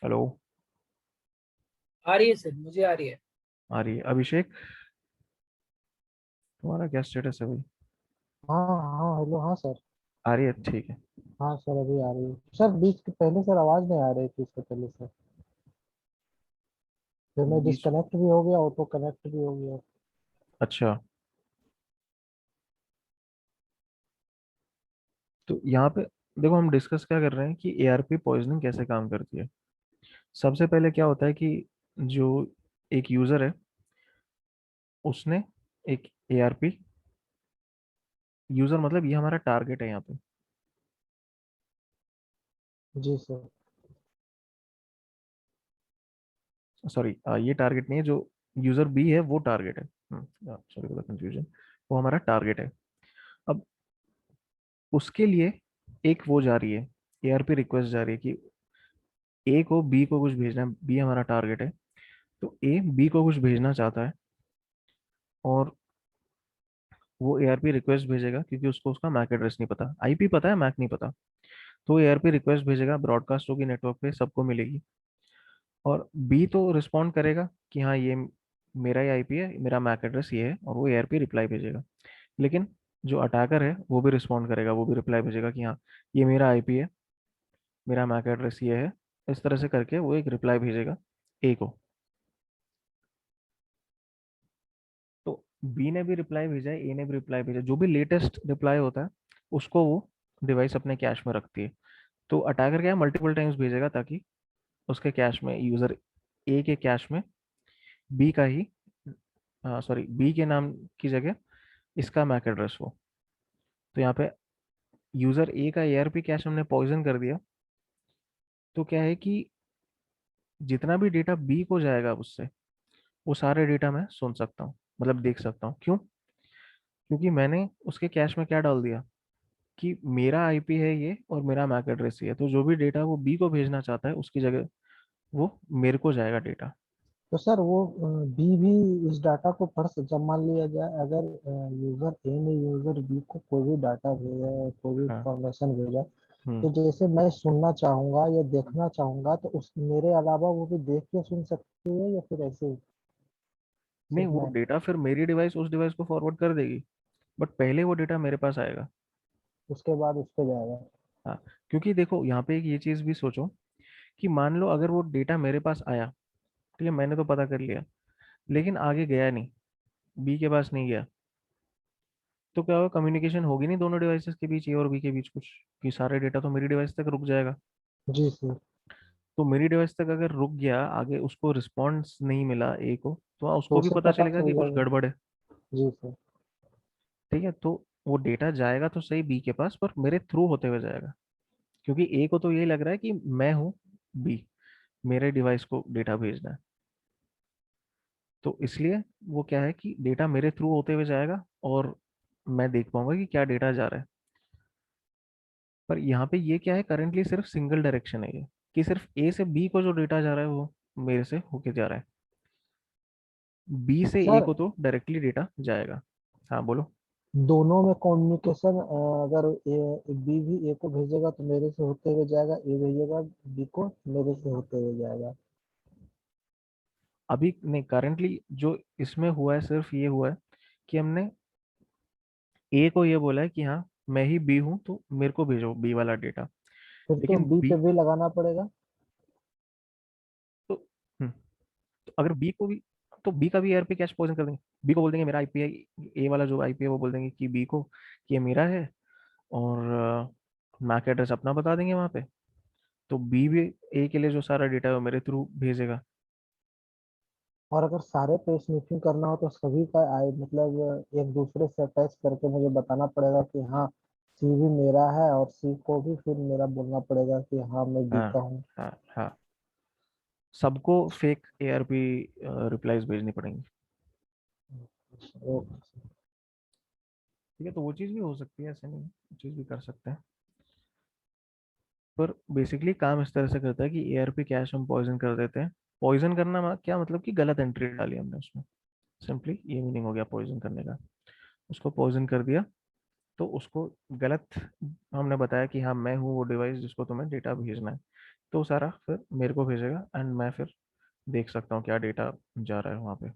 हेलो, आ रही है सर, मुझे आ रही है। आ रही है। अभिषेक, तुम्हारा क्या स्टेटस है भाई? हाँ हाँ हेलो हाँ सर। आ रही है, ठीक है। हाँ सर अभी आ रही है सर। बीच के पहले सर आवाज नहीं आ रही थी इससे पहले सर। फिर मैं बीच? डिस्कनेक्ट भी हो गया, ऑटो कनेक्ट भी हो गया। अच्छा, तो यहाँ पे देखो, हम डिस्कस क्या कर रहे हैं कि ARP पॉइजनिंग कैसे काम करती है। सबसे पहले क्या होता है कि जो एक यूजर है उसने एक ARP, यूजर मतलब ये हमारा टारगेट है यहाँ पे। जी सर। सॉरी, ये टारगेट नहीं है, जो यूजर बी है वो टारगेट है। सॉरी फॉर द कंफ्यूजन, वो हमारा टारगेट है। अब उसके लिए एक वो जा रही है, ARP रिक्वेस्ट जा रही है कि ए को बी को कुछ भेजना है। बी हमारा टारगेट है, तो ए बी को कुछ भेजना चाहता है, और वो ARP रिक्वेस्ट भेजेगा, क्योंकि उसको उसका मैक एड्रेस नहीं पता, IP पता है, मैक नहीं पता। तो ARP रिक्वेस्ट भेजेगा, ब्रॉडकास्ट होगी नेटवर्क पे, सबको मिलेगी। और बी तो रिस्पॉन्ड करेगा कि हाँ ये मेरा ही IP है, मेरा मैक एड्रेस ये है, और वो ARP रिप्लाई भेजेगा। लेकिन जो अटैकर है वो भी रिस्पॉन्ड करेगा, वो भी रिप्लाई भेजेगा कि हाँ ये मेरा IP है, मेरा मैक एड्रेस ये है। इस तरह से करके वो एक रिप्लाई भेजेगा ए को। तो बी ने भी रिप्लाई भेजा है, ए ने भी रिप्लाई भेजा, जो भी लेटेस्ट रिप्लाई होता है उसको वो डिवाइस अपने कैश में रखती है। तो अटैकर क्या है, मल्टीपल टाइम्स भेजेगा, ताकि उसके कैश में, यूजर ए के कैश में बी का ही, सॉरी, बी के नाम की जगह इसका मैक एड्रेस हो। तो यहाँ पे यूजर ए का ARP कैश हमने पॉइजन कर दिया, तो क्या है कि जितना भी डेटा बी को जाएगा उससे, वो सारे डेटा मैं सुन सकता हूँ, मतलब देख सकता हूँ। क्यों? क्योंकि मैंने उसके कैश में क्या डाल दिया कि मेरा IP है ये और मेरा मैक एड्रेस ये है, तो जो भी डेटा वो बी को भेजना चाहता है उसकी जगह वो मेरे को जाएगा डेटा। तो सर वो बी भी इस डाटा को पढ़ जब मान लिया जाए, अगर यूजर ए ने यूजर बी को कोई भी डाटा भेजा है, कोई भी हाँ। इंफॉर्मेशन भेजा, हम्म। तो जैसे मैं सुनना चाहूंगा या देखना चाहूंगा तो उस मेरे अलावा वो भी देख के सुन सकती है या फिर ऐसे ही नहीं, सिर्फ वो मैं? डेटा फिर मेरी डिवाइस उस डिवाइस को फॉरवर्ड कर देगी, बट पहले वो डेटा मेरे पास आएगा। उसके बाद उस पे जाएगा? हाँ, क्योंकि देखो यहाँ पे एक ये चीज भी सोचो कि मान लो अगर वो डेटा मेरे पास आया, ठीक है, मैंने तो पता कर लिया, लेकिन आगे गया नहीं, बी के पास नहीं गया, तो क्या होगा, कम्युनिकेशन होगी नहीं दोनों डिवाइसेस के बीच, ए और बी के बीच कुछ, कि सारे डेटा तो मेरी डिवाइस तक रुक जाएगा। जी सर। तो मेरी डिवाइस तक अगर रुक गया, आगे उसको रिस्पॉन्स नहीं मिला ए को, तो हाँ, तो उसको भी उसे पता पता चलेगा चल कि कुछ जाएगा। गड़बड़ है। जी सर। ठीक है, तो वो डेटा जाएगा तो सही बी के पास, पर मेरे थ्रू होते हुए जाएगा, क्योंकि ए को तो यही लग रहा है कि मैं हूँ बी, मेरे डिवाइस को डेटा भेजना है। तो इसलिए वो क्या है कि डेटा मेरे थ्रू होते हुए जाएगा, और मैं देख पाऊंगा कि क्या डेटा जा रहा है। पर यहाँ पे ये क्या है, करेंटली सिर्फ सिंगल डायरेक्शन है ये, कि सिर्फ ए से बी को जो डेटा जा रहा है वो मेरे से होके जा रहा है, बी से ए सर को तो डायरेक्टली डेटा जाएगा। हाँ बोलो। दोनों में कम्युनिकेशन, अगर बी भी ए को भेजेगा तो मेरे से होते हुए जाएगा, ए भेजेगा बी को मेरे से होते हुए जाएगा। अभी नहीं, करेंटली जो इसमें हुआ है सिर्फ ये हुआ है कि हमने ए को ये बोला है कि हाँ मैं ही बी हूँ, तो मेरे को भेजो बी वाला डेटा। फिर तो लेकिन बी बी पे भी लगाना पड़ेगा। तो, तो अगर बी को भी तो बी का भी एआरपी कैश पॉइजन कर देंगे, बी को बोल देंगे मेरा आईपी, ए वाला जो आईपी है वो बोल देंगे कि बी को कि ये मेरा है, और मैक एड्रेस अपना बता देंगे वहाँ पे। तो बी भी ए के लिए जो सारा डेटा है वो मेरे थ्रू भेजेगा। और अगर सारे पे स्निफिंग करना हो तो सभी का आई मतलब एक दूसरे से अटैच करके मुझे बताना पड़ेगा कि हाँ सी भी मेरा है, और सी को भी फिर मेरा बोलना पड़ेगा कि हाँ मैं बी हाँ का हूँ। हाँ हाँ, सबको फेक एआरपी रिप्लाईज भेजनी पड़ेंगी। ओके। ठीक है, तो वो चीज़ भी हो सकती है, ऐसे नहीं, वो चीज़ भी कर सकते हैं। पर बेसिकली काम इस तरह से करता है कि एआरपी कैश हम पॉइजन कर देते हैं। पॉइजन करना क्या मतलब कि गलत एंट्री डाली हमने उसमें, सिंपली ये मीनिंग हो गया पॉइजन करने का। उसको पॉइजन कर दिया तो उसको गलत, हमने बताया कि हाँ मैं हूँ वो डिवाइस जिसको तुम्हें डेटा भेजना है, तो सारा फिर मेरे को भेजेगा एंड मैं फिर देख सकता हूँ क्या डेटा जा रहा है वहाँ पे।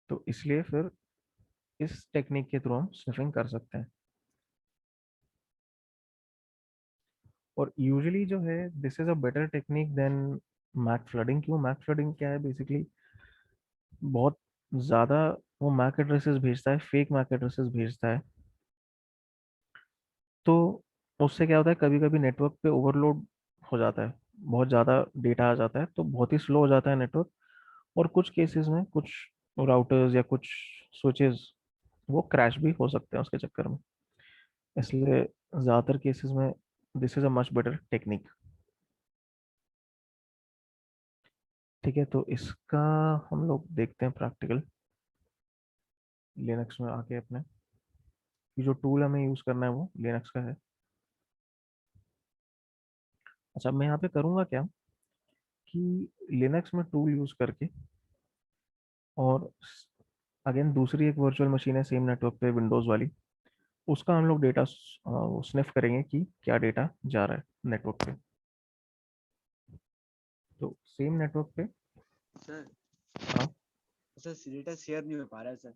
तो इसलिए फिर इस टेक्निक के थ्रू हम स्निफिंग कर सकते हैं। और यूजुअली जो है this is a better technique than MAC flooding. क्यों? मैक फ्लडिंग क्या है बेसिकली, बहुत ज़्यादा वो मैक एड्रेसेस भेजता है, फेक मैक एड्रेसेस भेजता है। तो उससे क्या होता है, कभी कभी नेटवर्क पे ओवरलोड हो जाता है, बहुत ज़्यादा डेटा आ जाता है तो बहुत ही स्लो हो जाता है नेटवर्क। और कुछ केसेस में कुछ राउटर्स या कुछ स्विचेस वो क्रैश भी हो सकते हैं उसके चक्कर में। इसलिए ज़्यादातर केसेस में this is a much better technique. ठीक है, तो इसका हम लोग देखते हैं प्रैक्टिकल लिनक्स में आके अपने, कि जो टूल हमें यूज़ करना है वो लिनक्स का है। अच्छा, मैं यहाँ पे करूँगा क्या कि लिनक्स में टूल यूज़ करके, और अगेन दूसरी एक वर्चुअल मशीन है सेम नेटवर्क पे विंडोज़ वाली, उसका हम लोग डेटा स्निफ करेंगे कि क्या डेटा जा रहा है नेटवर्क पे। तो सेम नेटवर्क पे, सर हाँ सर डेटा शेयर नहीं हो पा रहा है सर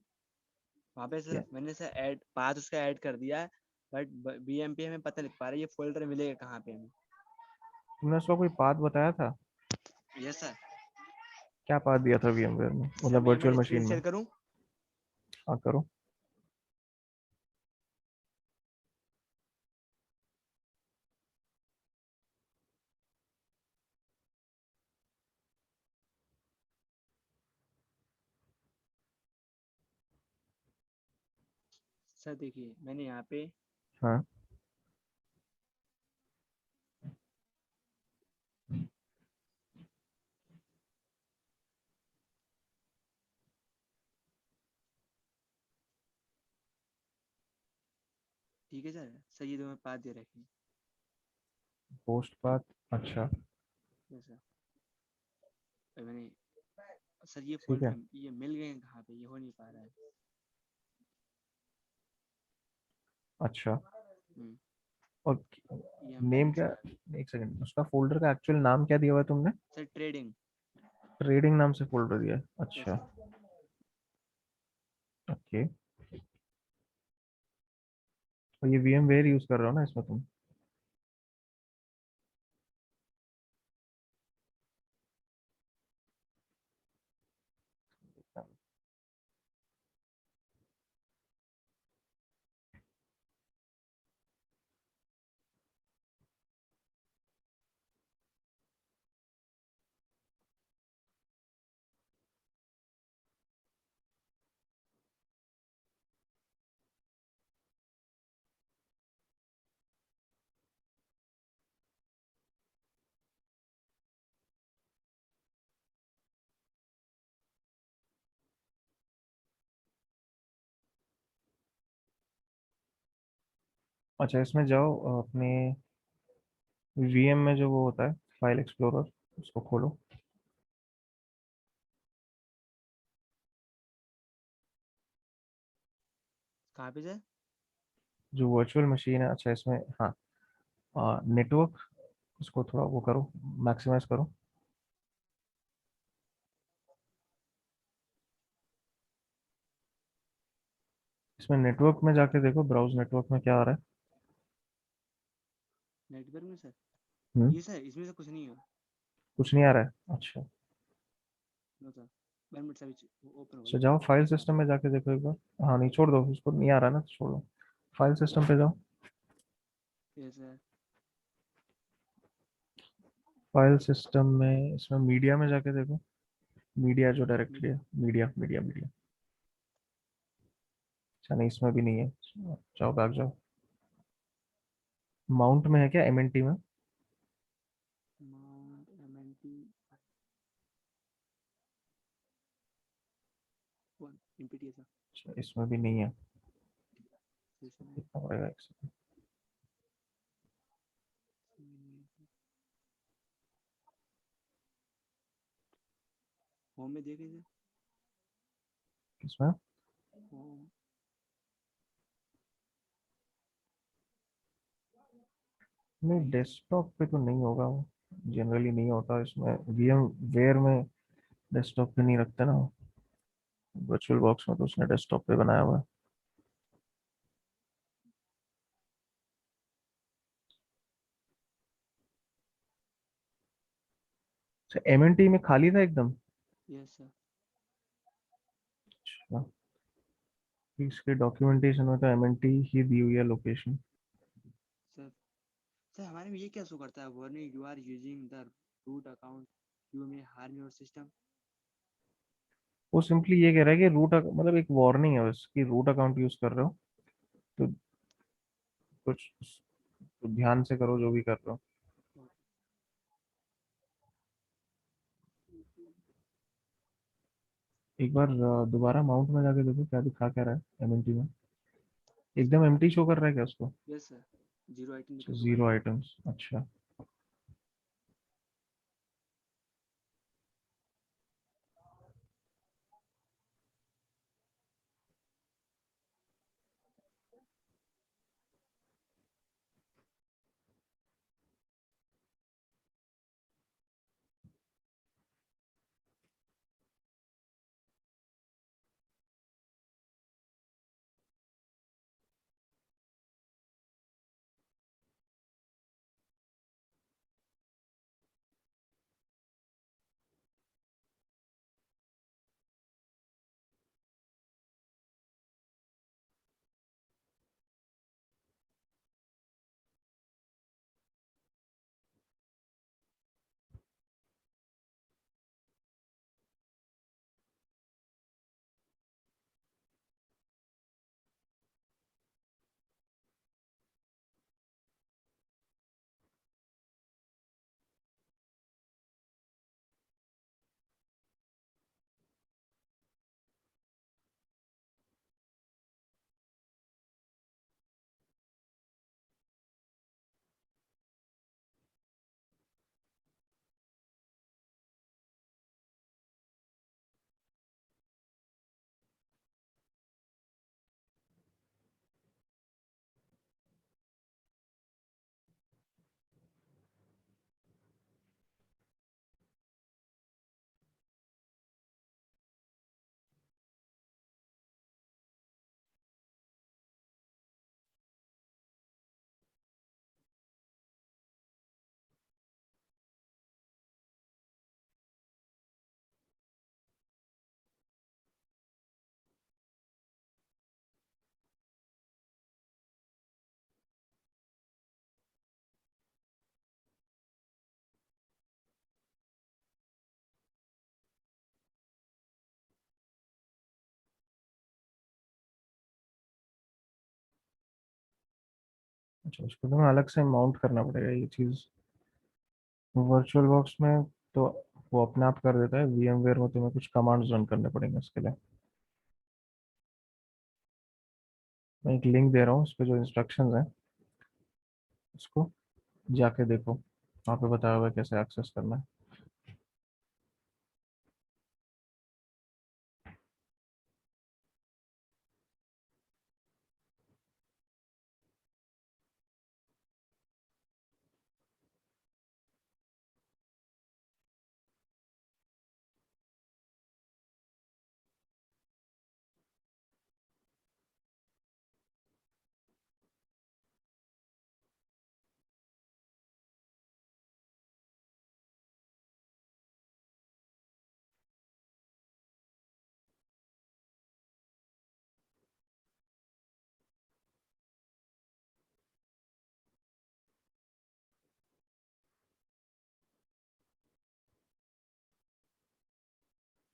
वहाँ पे। क्या, सर मैंने सर ऐड पाथ उसका ऐड कर दिया है, बट बीएमपी हमें पता नहीं लग पा रहा है ये फोल्डर मिलेगा कहाँ पे हमें। तुमने उसका कोई पाथ बताया था? Yes sir. क्या पाथ दिया था VMware में, सर मतलब मैं एक वर्चुअल बार स्क्रीन मशीन में? शेयर करूँ। हाँ करो। सर देखिए मैंने यहाँ पे हाँ ठीक है सर। सर ये दो मैं पाथ दे रखे हैं। पोस्ट पाथ, अच्छा यस सर। और मैंने सर ये ठीक है। फोल्डर ये मिल गए हैं कहाँ पे, ये हो नहीं पा रहा है। अच्छा, हम्म, और ये हम नेम डन क्या, सर। एक सेकंड, उसका फोल्डर का एक्चुअल नाम क्या दिया हुआ है तुमने? Sir trading. ट्रेडिंग नाम से फोल्डर दिया है, यस अच्छा। सर। ओके, और ये VMware यूज कर रहे हो ना इसमें तुम? अच्छा, इसमें जाओ अपने VM में जो वो होता है फाइल एक्सप्लोरर, उसको खोलो। कहाँ पे सर? जो वर्चुअल मशीन है, अच्छा इसमें, हाँ नेटवर्क, उसको थोड़ा वो करो, मैक्सिमाइज करो। इसमें नेटवर्क में जाके देखो, ब्राउज नेटवर्क में क्या आ रहा है। नेटवर्क में सर? हम्म, ये सर इसमें से कुछ नहीं है। कुछ नहीं आ रहा है? अच्छा, नो सर, 1 मिनट अभी ओपन हो अच्छा गया। जाओ फाइल सिस्टम में जाके देखो एक बार। हाँ नहीं, छोड़ दो उसको, नहीं आ रहा ना तो छोड़ दो। फाइल सिस्टम पे जाओ। Yes sir. फाइल सिस्टम में इसमें मीडिया में जाके देखो। मीडिया जो डायरेक्टरी है, मीडिया मीडिया मीडिया। अच्छा नहीं, इसमें भी नहीं है। जाओ बैक जाओ। माउंट में है क्या, एमएनटी में? Mount MNT 1 empty sir. अच्छा, इसमें भी नहीं है। सेशन देखना पड़ेगा एक second। होम में देखें सर। किसमें? होम। नहीं, नहीं है सर। डेस्कटॉप पे तो नहीं होगा वो। जनरली नहीं होता इसमें, वीएम वेयर में डेस्कटॉप पे नहीं रखते ना। वर्चुअल बॉक्स में तो उसने डेस्कटॉप पे बनाया हुआ है। अच्छा, एमएनटी में खाली था एकदम? Yes sir. अच्छा, इसके डॉक्यूमेंटेशन में तो एमएनटी ही दी हुई है लोकेशन। सर सर हमारे में ये क्या शो करता है, warning you are using the root account, you may harm your system. वो सिंपली ये कह रहा है कि रूट मतलब एक वार्निंग है बस कि रूट अकाउंट यूज कर रहे हो तो कुछ तो ध्यान से करो जो भी कर रहे हो। एक बार दोबारा माउंट में जाके देखो क्या दिखा क्या रहा है एमएनटी में। एकदम एम्प्टी शो कर रहा है क्या उसको? यस सर, जीरो आइटम लिख अच्छा, के शो कर जीरो रहा है। आइटम्स, अच्छा। अच्छा, उसको तो अलग से माउंट करना पड़ेगा ये चीज। वर्चुअल बॉक्स में तो वो अपने आप कर देता है, VMware में तुम्हें कुछ कमांड्स रन करने पड़ेंगे उसके लिए। मैं एक लिंक दे रहा हूँ, उस पे जो इंस्ट्रक्शंस हैं उसको जाके देखो, वहाँ पे बताया हुआ है कैसे एक्सेस करना है।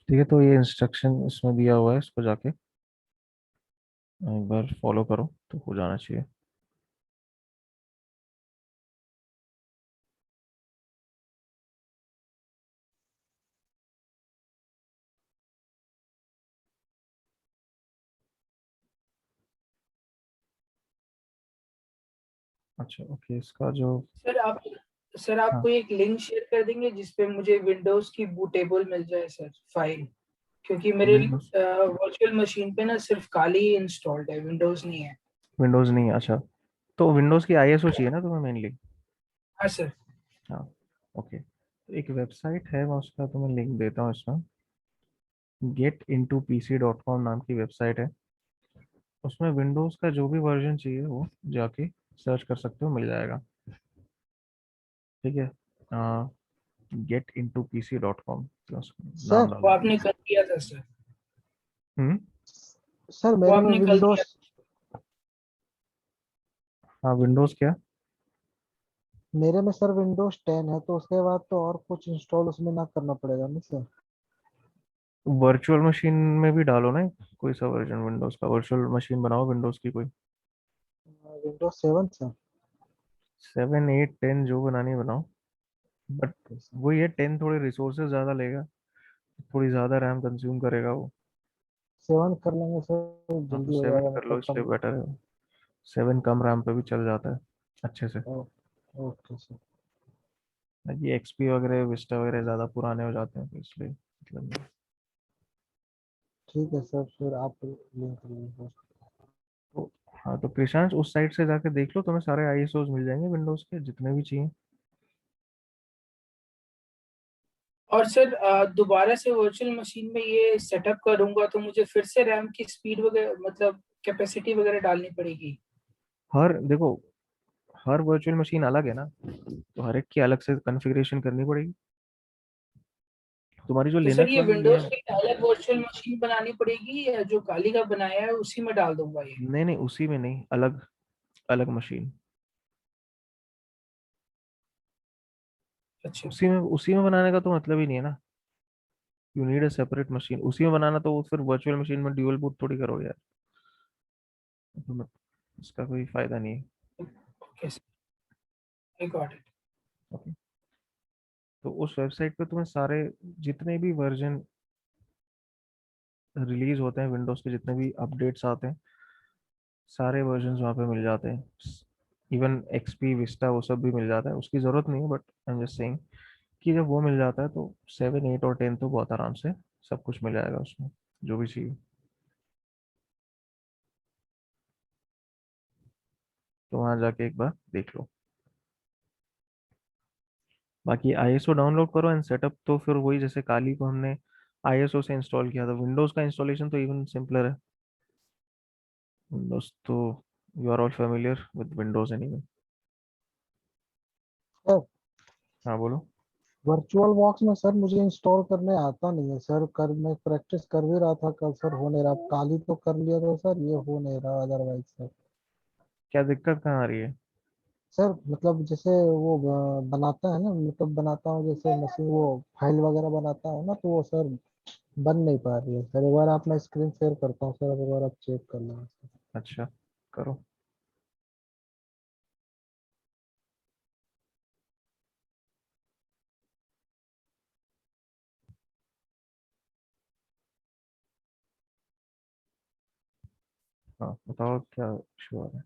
ठीक है, तो ये इंस्ट्रक्शन इसमें दिया हुआ है, इसको जाके एक बार फॉलो करो तो हो जाना चाहिए। अच्छा ओके, इसका जो सर आप सर आप हाँ कोई एक लिंक शेयर कर देंगे जिसपे मुझे विंडोज की बूटेबल मिल जाए सर फाइल, क्योंकि मेरे विंडोज वर्चुअल मशीन पे ना सिर्फ काली ही इंस्टॉल्ड है, विंडोज नहीं है। विंडोज नहीं है, अच्छा। तो विंडोज की आईएसओ चाहिए ना तुम्हें मेनली? हाँ सर। हाँ ओके, तो एक वेबसाइट है, मैं उसका तुम्हें लिंक देता हूँ इसमें। getintopc.com नाम की वेबसाइट है, उसमें विंडोज का जो भी वर्जन चाहिए वो जाके सर्च कर सकते हो, मिल जाएगा। ठीक है, getintopc.com नाम सर डाल वो दो। आपने कर दिया था सर। हम्म। सर वो मेरे में आपने कल विंडोज दिया। हाँ विंडोज क्या? मेरे में सर विंडोज 10 है, तो उसके बाद तो और कुछ इंस्टॉल उसमें ना करना पड़ेगा नहीं सर? वर्चुअल मशीन में भी डालो ना कोई सा वर्जन विंडोज का, वर्चुअल मशीन बनाओ विंडोज की कोई। Windows 7 sir. 7 8 10 जो बनानी बनाओ, बट वो ये 10 थोड़े रिसोर्सेज ज़्यादा लेगा, थोड़ी ज़्यादा रैम कंज्यूम करेगा वो। 7 कर लेंगे सर, हाँ तो जल्दी हो 7 जाएगा, कर लो, मतलब इसलिए कम। बेटर है। 7 कम रैम पे भी चल जाता है अच्छे से। ओ, ओके सर। ये एक्सपी वगैरह विस्टा वगैरह ज़्यादा पुराने हो जाते हैं, तो इसलिए मतलब नहीं। ठीक है सर, फिर आप लिंक लीजिए। तो हाँ, तो कृषांश उस साइट से जाके देख लो, तुम्हें सारे आईएसओज मिल जाएंगे विंडोज के जितने भी चाहिए। और सर दोबारा से वर्चुअल मशीन में ये सेटअप करूंगा तो मुझे फिर से रैम की स्पीड वगैरह मतलब कैपेसिटी वगैरह डालनी पड़ेगी? हर देखो, हर वर्चुअल मशीन अलग है ना, तो हर एक की अलग से कॉन्फ़िगरेशन करनी पड़ेगी। तुम्हारी जो तो सर लिनक्स ये वाली ये विंडोज की अलग वर्चुअल मशीन बनानी पड़ेगी या जो काली का बनाया है उसी में डाल दूंगा ये? नहीं नहीं, उसी में नहीं, अलग अलग मशीन। अच्छा। उसी में बनाने का तो मतलब ही नहीं है ना, you need a separate machine. उसी में बनाना तो वो फिर वर्चुअल मशीन में ड्यूअल बूट थोड़ी करोगे यार, तो इसका कोई फायदा नहीं है। Okay sir, I got it. Okay, तो उस वेबसाइट पे तुम्हें सारे जितने भी वर्जन रिलीज होते हैं विंडोज के, जितने भी अपडेट्स आते हैं, सारे वर्जन वहाँ पे मिल जाते हैं। इवन एक्सपी विस्टा वो सब भी मिल जाता है, उसकी ज़रूरत नहीं है, but I am just saying कि जब वो मिल जाता है तो 7 8 और 10 तो बहुत आराम से सब कुछ मिल जाएगा उसमें, जो भी चाहिए। तो वहाँ जाके एक बार देख लो। बाकी आईएसओ डाउनलोड करो एंड सेटअप तो फिर वही जैसे काली को हमने आईएसओ से इंस्टॉल किया था, विंडोज़ का इंस्टॉलेशन तो इवन सिंपलर है। विंडोज़ तो you are all familiar with Windows anyway. Sir हाँ बोलो। वर्चुअल बॉक्स में सर मुझे इंस्टॉल करने आता नहीं है सर, कर मैं प्रैक्टिस कर भी रहा था कल सर, हो नहीं रहा। काली तो कर लिया तो सर ये हो नहीं रहा अदरवाइज सर। क्या दिक्कत कहाँ आ रही है? सर मतलब जैसे वो बनाता है ना, मतलब बनाता हूँ जैसे मशीन वो फाइल वगैरह बनाता हूँ ना, तो वो सर बन नहीं पा रही है सर। एक बार आप, मैं स्क्रीन शेयर करता हूँ सर, अब एक बार आप चेक कर लेना सर। अच्छा, करो। हाँ बताओ क्या इशू आ रहा है।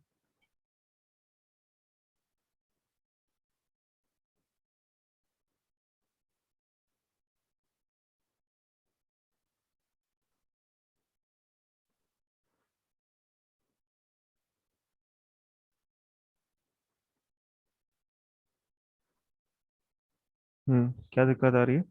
क्या दिक्कत आ रही है?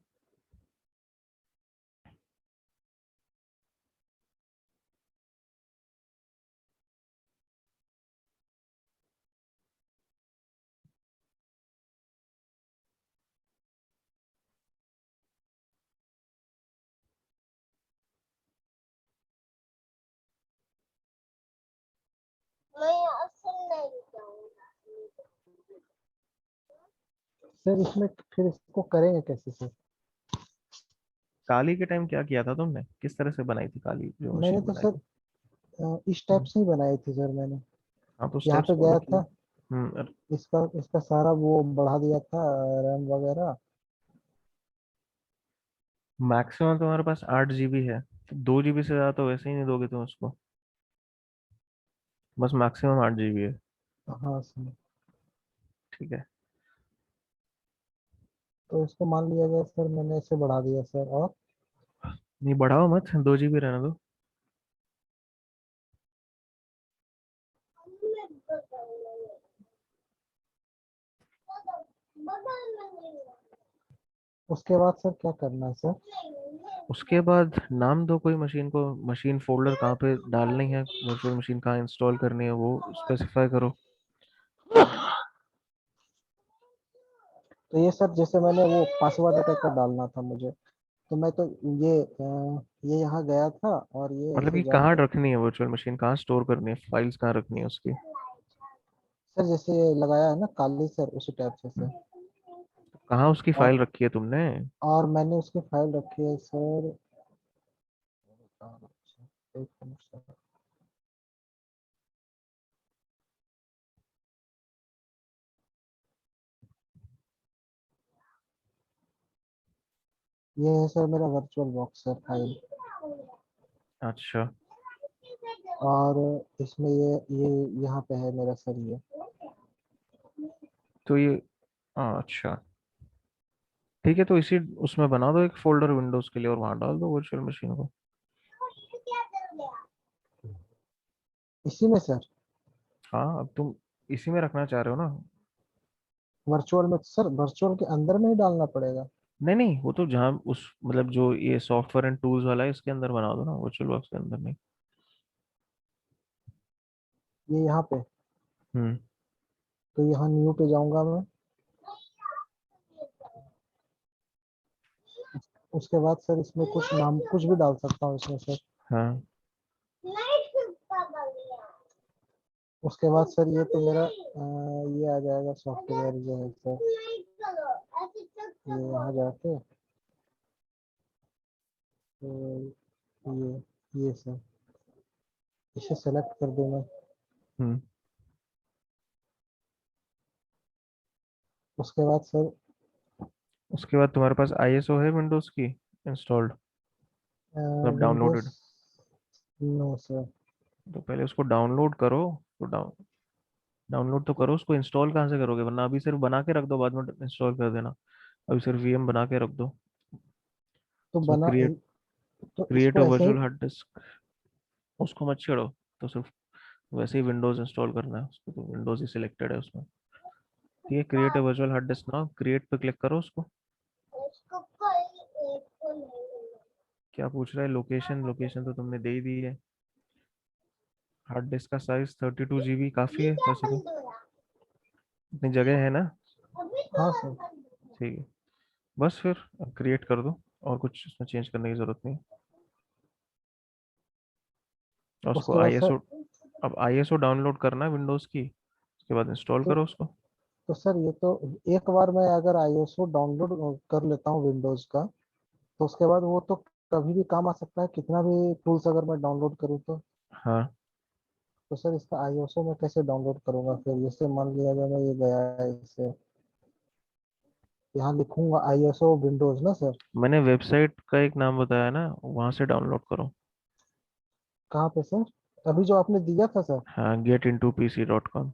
सर इसमें फिर इसको करेंगे कैसे सर? काली के टाइम क्या किया था तुमने, किस तरह से बनाई थी काली जो मैंने मशीन तो बनाई सर थी? इस टाइप से ही बनाई थी सर मैंने। हाँ तो यहाँ स्टेप्स पे फॉलो गया किए। था, हम्म। इसका इसका सारा वो बढ़ा दिया था, रैम वगैरह। मैक्सिमम तुम्हारे पास 8 GB है, तो 2 GB से ज्यादा तो वैसे ही नहीं दोगे तुम उसको, बस मैक्सिमम 8 GB है। हाँ सर। ठीक है। तो इसको मान लिया गया सर, मैंने इसे बढ़ा दिया सर। और नहीं बढ़ाओ मत, 2 GB रहने दो। उसके बाद सर क्या करना है सर? उसके बाद नाम दो कोई मशीन को, मशीन फोल्डर कहाँ पे डालनी है, वर्चुअल मशीन कहाँ इंस्टॉल करनी है वो स्पेसिफाई करो। तो ये सर जैसे मैंने वो पासवर्ड अटैकर डालना था मुझे, तो मैं तो ये यहाँ गया था और ये मतलब ऐसे कि कहाँ जाके। रखनी है वर्चुअल मशीन, कहाँ स्टोर करनी है, फाइल्स कहाँ रखनी है उसकी। सर जैसे लगाया है ना काली सर, उसी टाइप से सर। कहाँ उसकी और फाइल रखी है तुमने? और मैंने उसकी फाइल रखी है सर। एक मिनट सर। ये है सर मेरा वर्चुअल बॉक्स सर फाइल। अच्छा। और इसमें ये यहाँ पे है मेरा सर ये। तो ये, अच्छा ठीक है, तो इसी उसमें बना दो एक फोल्डर विंडोज के लिए और वहां डाल दो वर्चुअल मशीन को। इसी में सर? हाँ अब तुम इसी में रखना चाह रहे हो ना? वर्चुअल में सर, वर्चुअल के अंदर में ही डालना पड़ेगा? नहीं नहीं, वो तो जहाँ उस मतलब जो ये सॉफ्टवेयर एंड टूल्स वाला है इसके अंदर बना दो ना, वर्चुअल बॉक्स के अंदर नहीं। ये यहाँ पे? हम्म। तो यहाँ न्यू पे जाऊंगा मैं। उसके बाद सर इसमें कुछ नाम कुछ भी डाल सकता हूँ इसमें सर? हाँ। उसके बाद सर ये तो मेरा ये आ जाएगा सॉफ्टवेयर जो है सर। ये यहाँ जाके ये सर, इसे सेलेक्ट कर दूं मैं। हम्म। उसके बाद सर उसके बाद तुम्हारे पास आईएसओ है विंडोज की इंस्टॉल्ड, मतलब विंडोज? डाउनलोडेड? No sir. तो पहले उसको डाउनलोड करो। तो डाउनलोड तो करो, उसको इंस्टॉल कहाँ से करोगे, वरना अभी सिर्फ बना के रख दो बाद में इंस्टॉल कर देना। अभी सिर्फ वीएम बना के रख दो। तो उसमें बना, क्रिएट तो क्रिएट अ इसको ऐसे ही। वर्चुअल हार्ड डिस्क, उसको मत छेड़ो। तो सिर्फ वैसे ही विंडोज इंस्टॉल करना है उसको, तो विंडोज ही सिलेक्टेड है उसमें। ठीक है, create a virtual hard disk ना, क्रिएट पे क्लिक करो उसको। क्या पूछ रहा है, लोकेशन? लोकेशन तो तुमने दे ही दी है। हार्ड डिस्क का साइज 32 GB काफ़ी है वैसे तो, इतनी जगह है ना। हाँ सर। ठीक है, बस फिर क्रिएट कर दो, और कुछ इसमें चेंज करने की ज़रूरत नहीं। और उसको उसके बाद सर, आईएसओ, अब आईएसओ डाउनलोड करना है विंडोज़ की, उसके बाद इंस्टॉल तो करो उसको। तो सर ये तो एक बार मैं अगर आईएसओ डाउनलोड कर लेता हूँ विंडोज का, तो उसके बाद वो तो कभी भी काम आ सकता है, कितना भी टूल्स अगर मैं डाउनलोड करूँ तो? हाँ। तो सर इसका आईएसओ मैं कैसे डाउनलोड करूंगा फिर? जैसे मान लिया जाए मैं ये गया है इसे, यहाँ लिखूंगा आईएसओ विंडोज ना सर? मैंने वेबसाइट का एक नाम बताया ना, वहाँ से डाउनलोड करो। कहाँ पे सर? अभी जो आपने दिया था सर? हाँ, getintopc.com।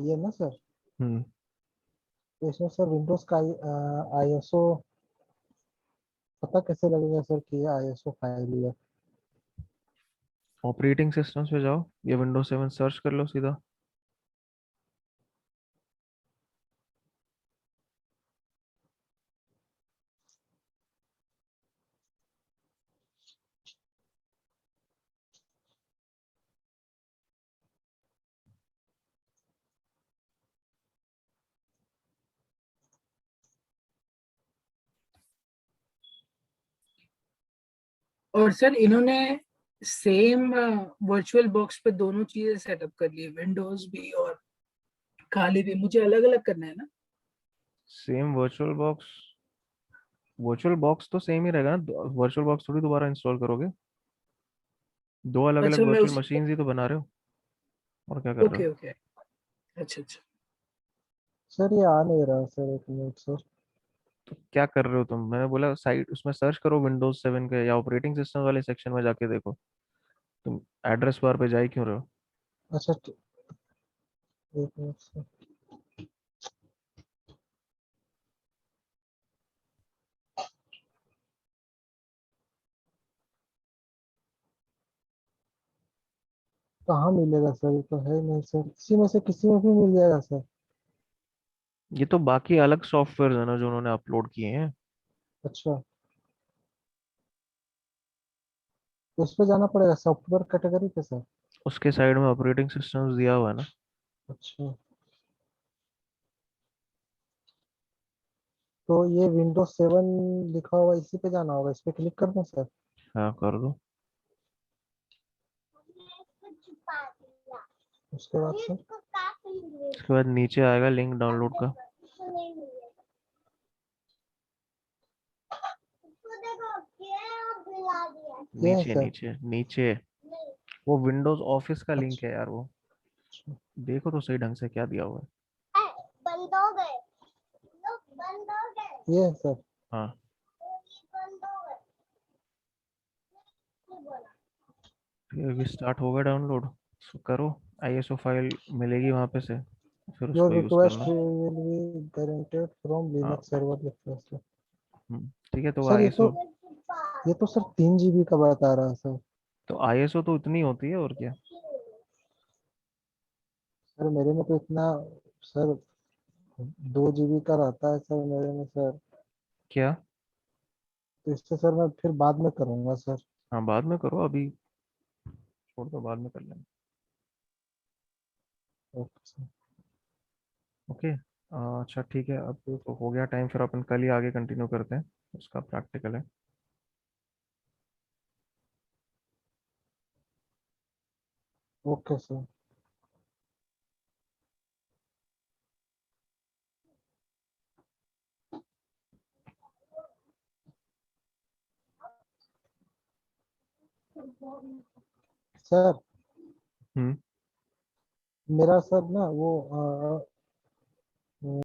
ये ना सर? हम्म। तो इसमें सर विंडोज का आईएसओ पता कैसे लगेगा सर कि ये आईएसओ फाइल ही है? ऑपरेटिंग सिस्टम्स पे जाओ, या विंडोज 7 सर्च कर लो सीधा। और सर इन्होंने सेम वर्चुअल बॉक्स पे दोनों चीजें सेटअप कर ली, विंडोज भी और खाली भी, मुझे अलग अलग करना है ना? Same virtual box virtual box तो सेम ही रहेगा ना, वर्चुअल बॉक्स थोड़ी दोबारा इंस्टॉल करोगे, दो अलग अलग अच्छा मैं वर्चुअल उसी मशीन्स ही तो बना रहे हो, और क्या कर रहे ओके हो? ओके अच्छा अच्छा सर ये आ नहीं रहा सर, एक मिनट सर। तो क्या कर रहे हो तुम? मैंने बोला साइट उसमें सर्च करो विंडोज 7 के, या ऑपरेटिंग सिस्टम वाले सेक्शन में जाके देखो। तुम एड्रेस बार पे जा ही क्यों रहे हो? अच्छा एक मिनट सर। कहाँ मिलेगा सर, ये तो है नहीं सर, इसी में से किसी में भी मिल जाएगा सर। ये तो बाकी अलग सॉफ्टवेयर है ना जो उन्होंने अपलोड किए हैं। अच्छा, तो उस पे जाना पड़ेगा सॉफ्टवेयर कैटेगरी पे सर। उसके साइड में ऑपरेटिंग सिस्टम्स दिया हुआ है ना। अच्छा, तो ये विंडोज 7 लिखा हुआ इसी पे जाना होगा, इस पे क्लिक कर दूं सर? हाँ कर दो। उसके बाद सर? उसके बाद नीचे आएगा लिंक डाउनलोड का। ये है नीचे सर। नीचे नीचे, वो विंडोज ऑफिस का लिंक अच्छा, है यार वो। देखो तो सही ढंग से क्या दिया हुआ है। बंद हो गए, बंद हो गए, ये है सर। हाँ फिर अभी स्टार्ट होगा डाउनलोड, सो करो। आईएसओ फाइल मिलेगी वहां पे से, फिर योर उसको यूज रिक्वेस्ट करना। विल बी गारंटेड फ्रॉम हाँ लिनक्स सर्वर लिखा है सर। ठीक है। तो सर आईएसओ, ये तो सर 3 GB का बता रहा है सर। तो आईएसओ तो उतनी होती है और क्या। सर मेरे में तो इतना, सर 2 GB का रहता है सर मेरे में सर। क्या? तो इससे सर मैं फिर बाद में करूंगा सर। हाँ बाद में करो, अभी छोड़ दो, बाद में कर लेंगे। Okay sir. ओके। अच्छा ठीक है, अब तो हो गया टाइम, फिर अपन कल ही आगे कंटिन्यू करते हैं, उसका प्रैक्टिकल है। Okay sir. सर हम्म। मेरा सर ना वो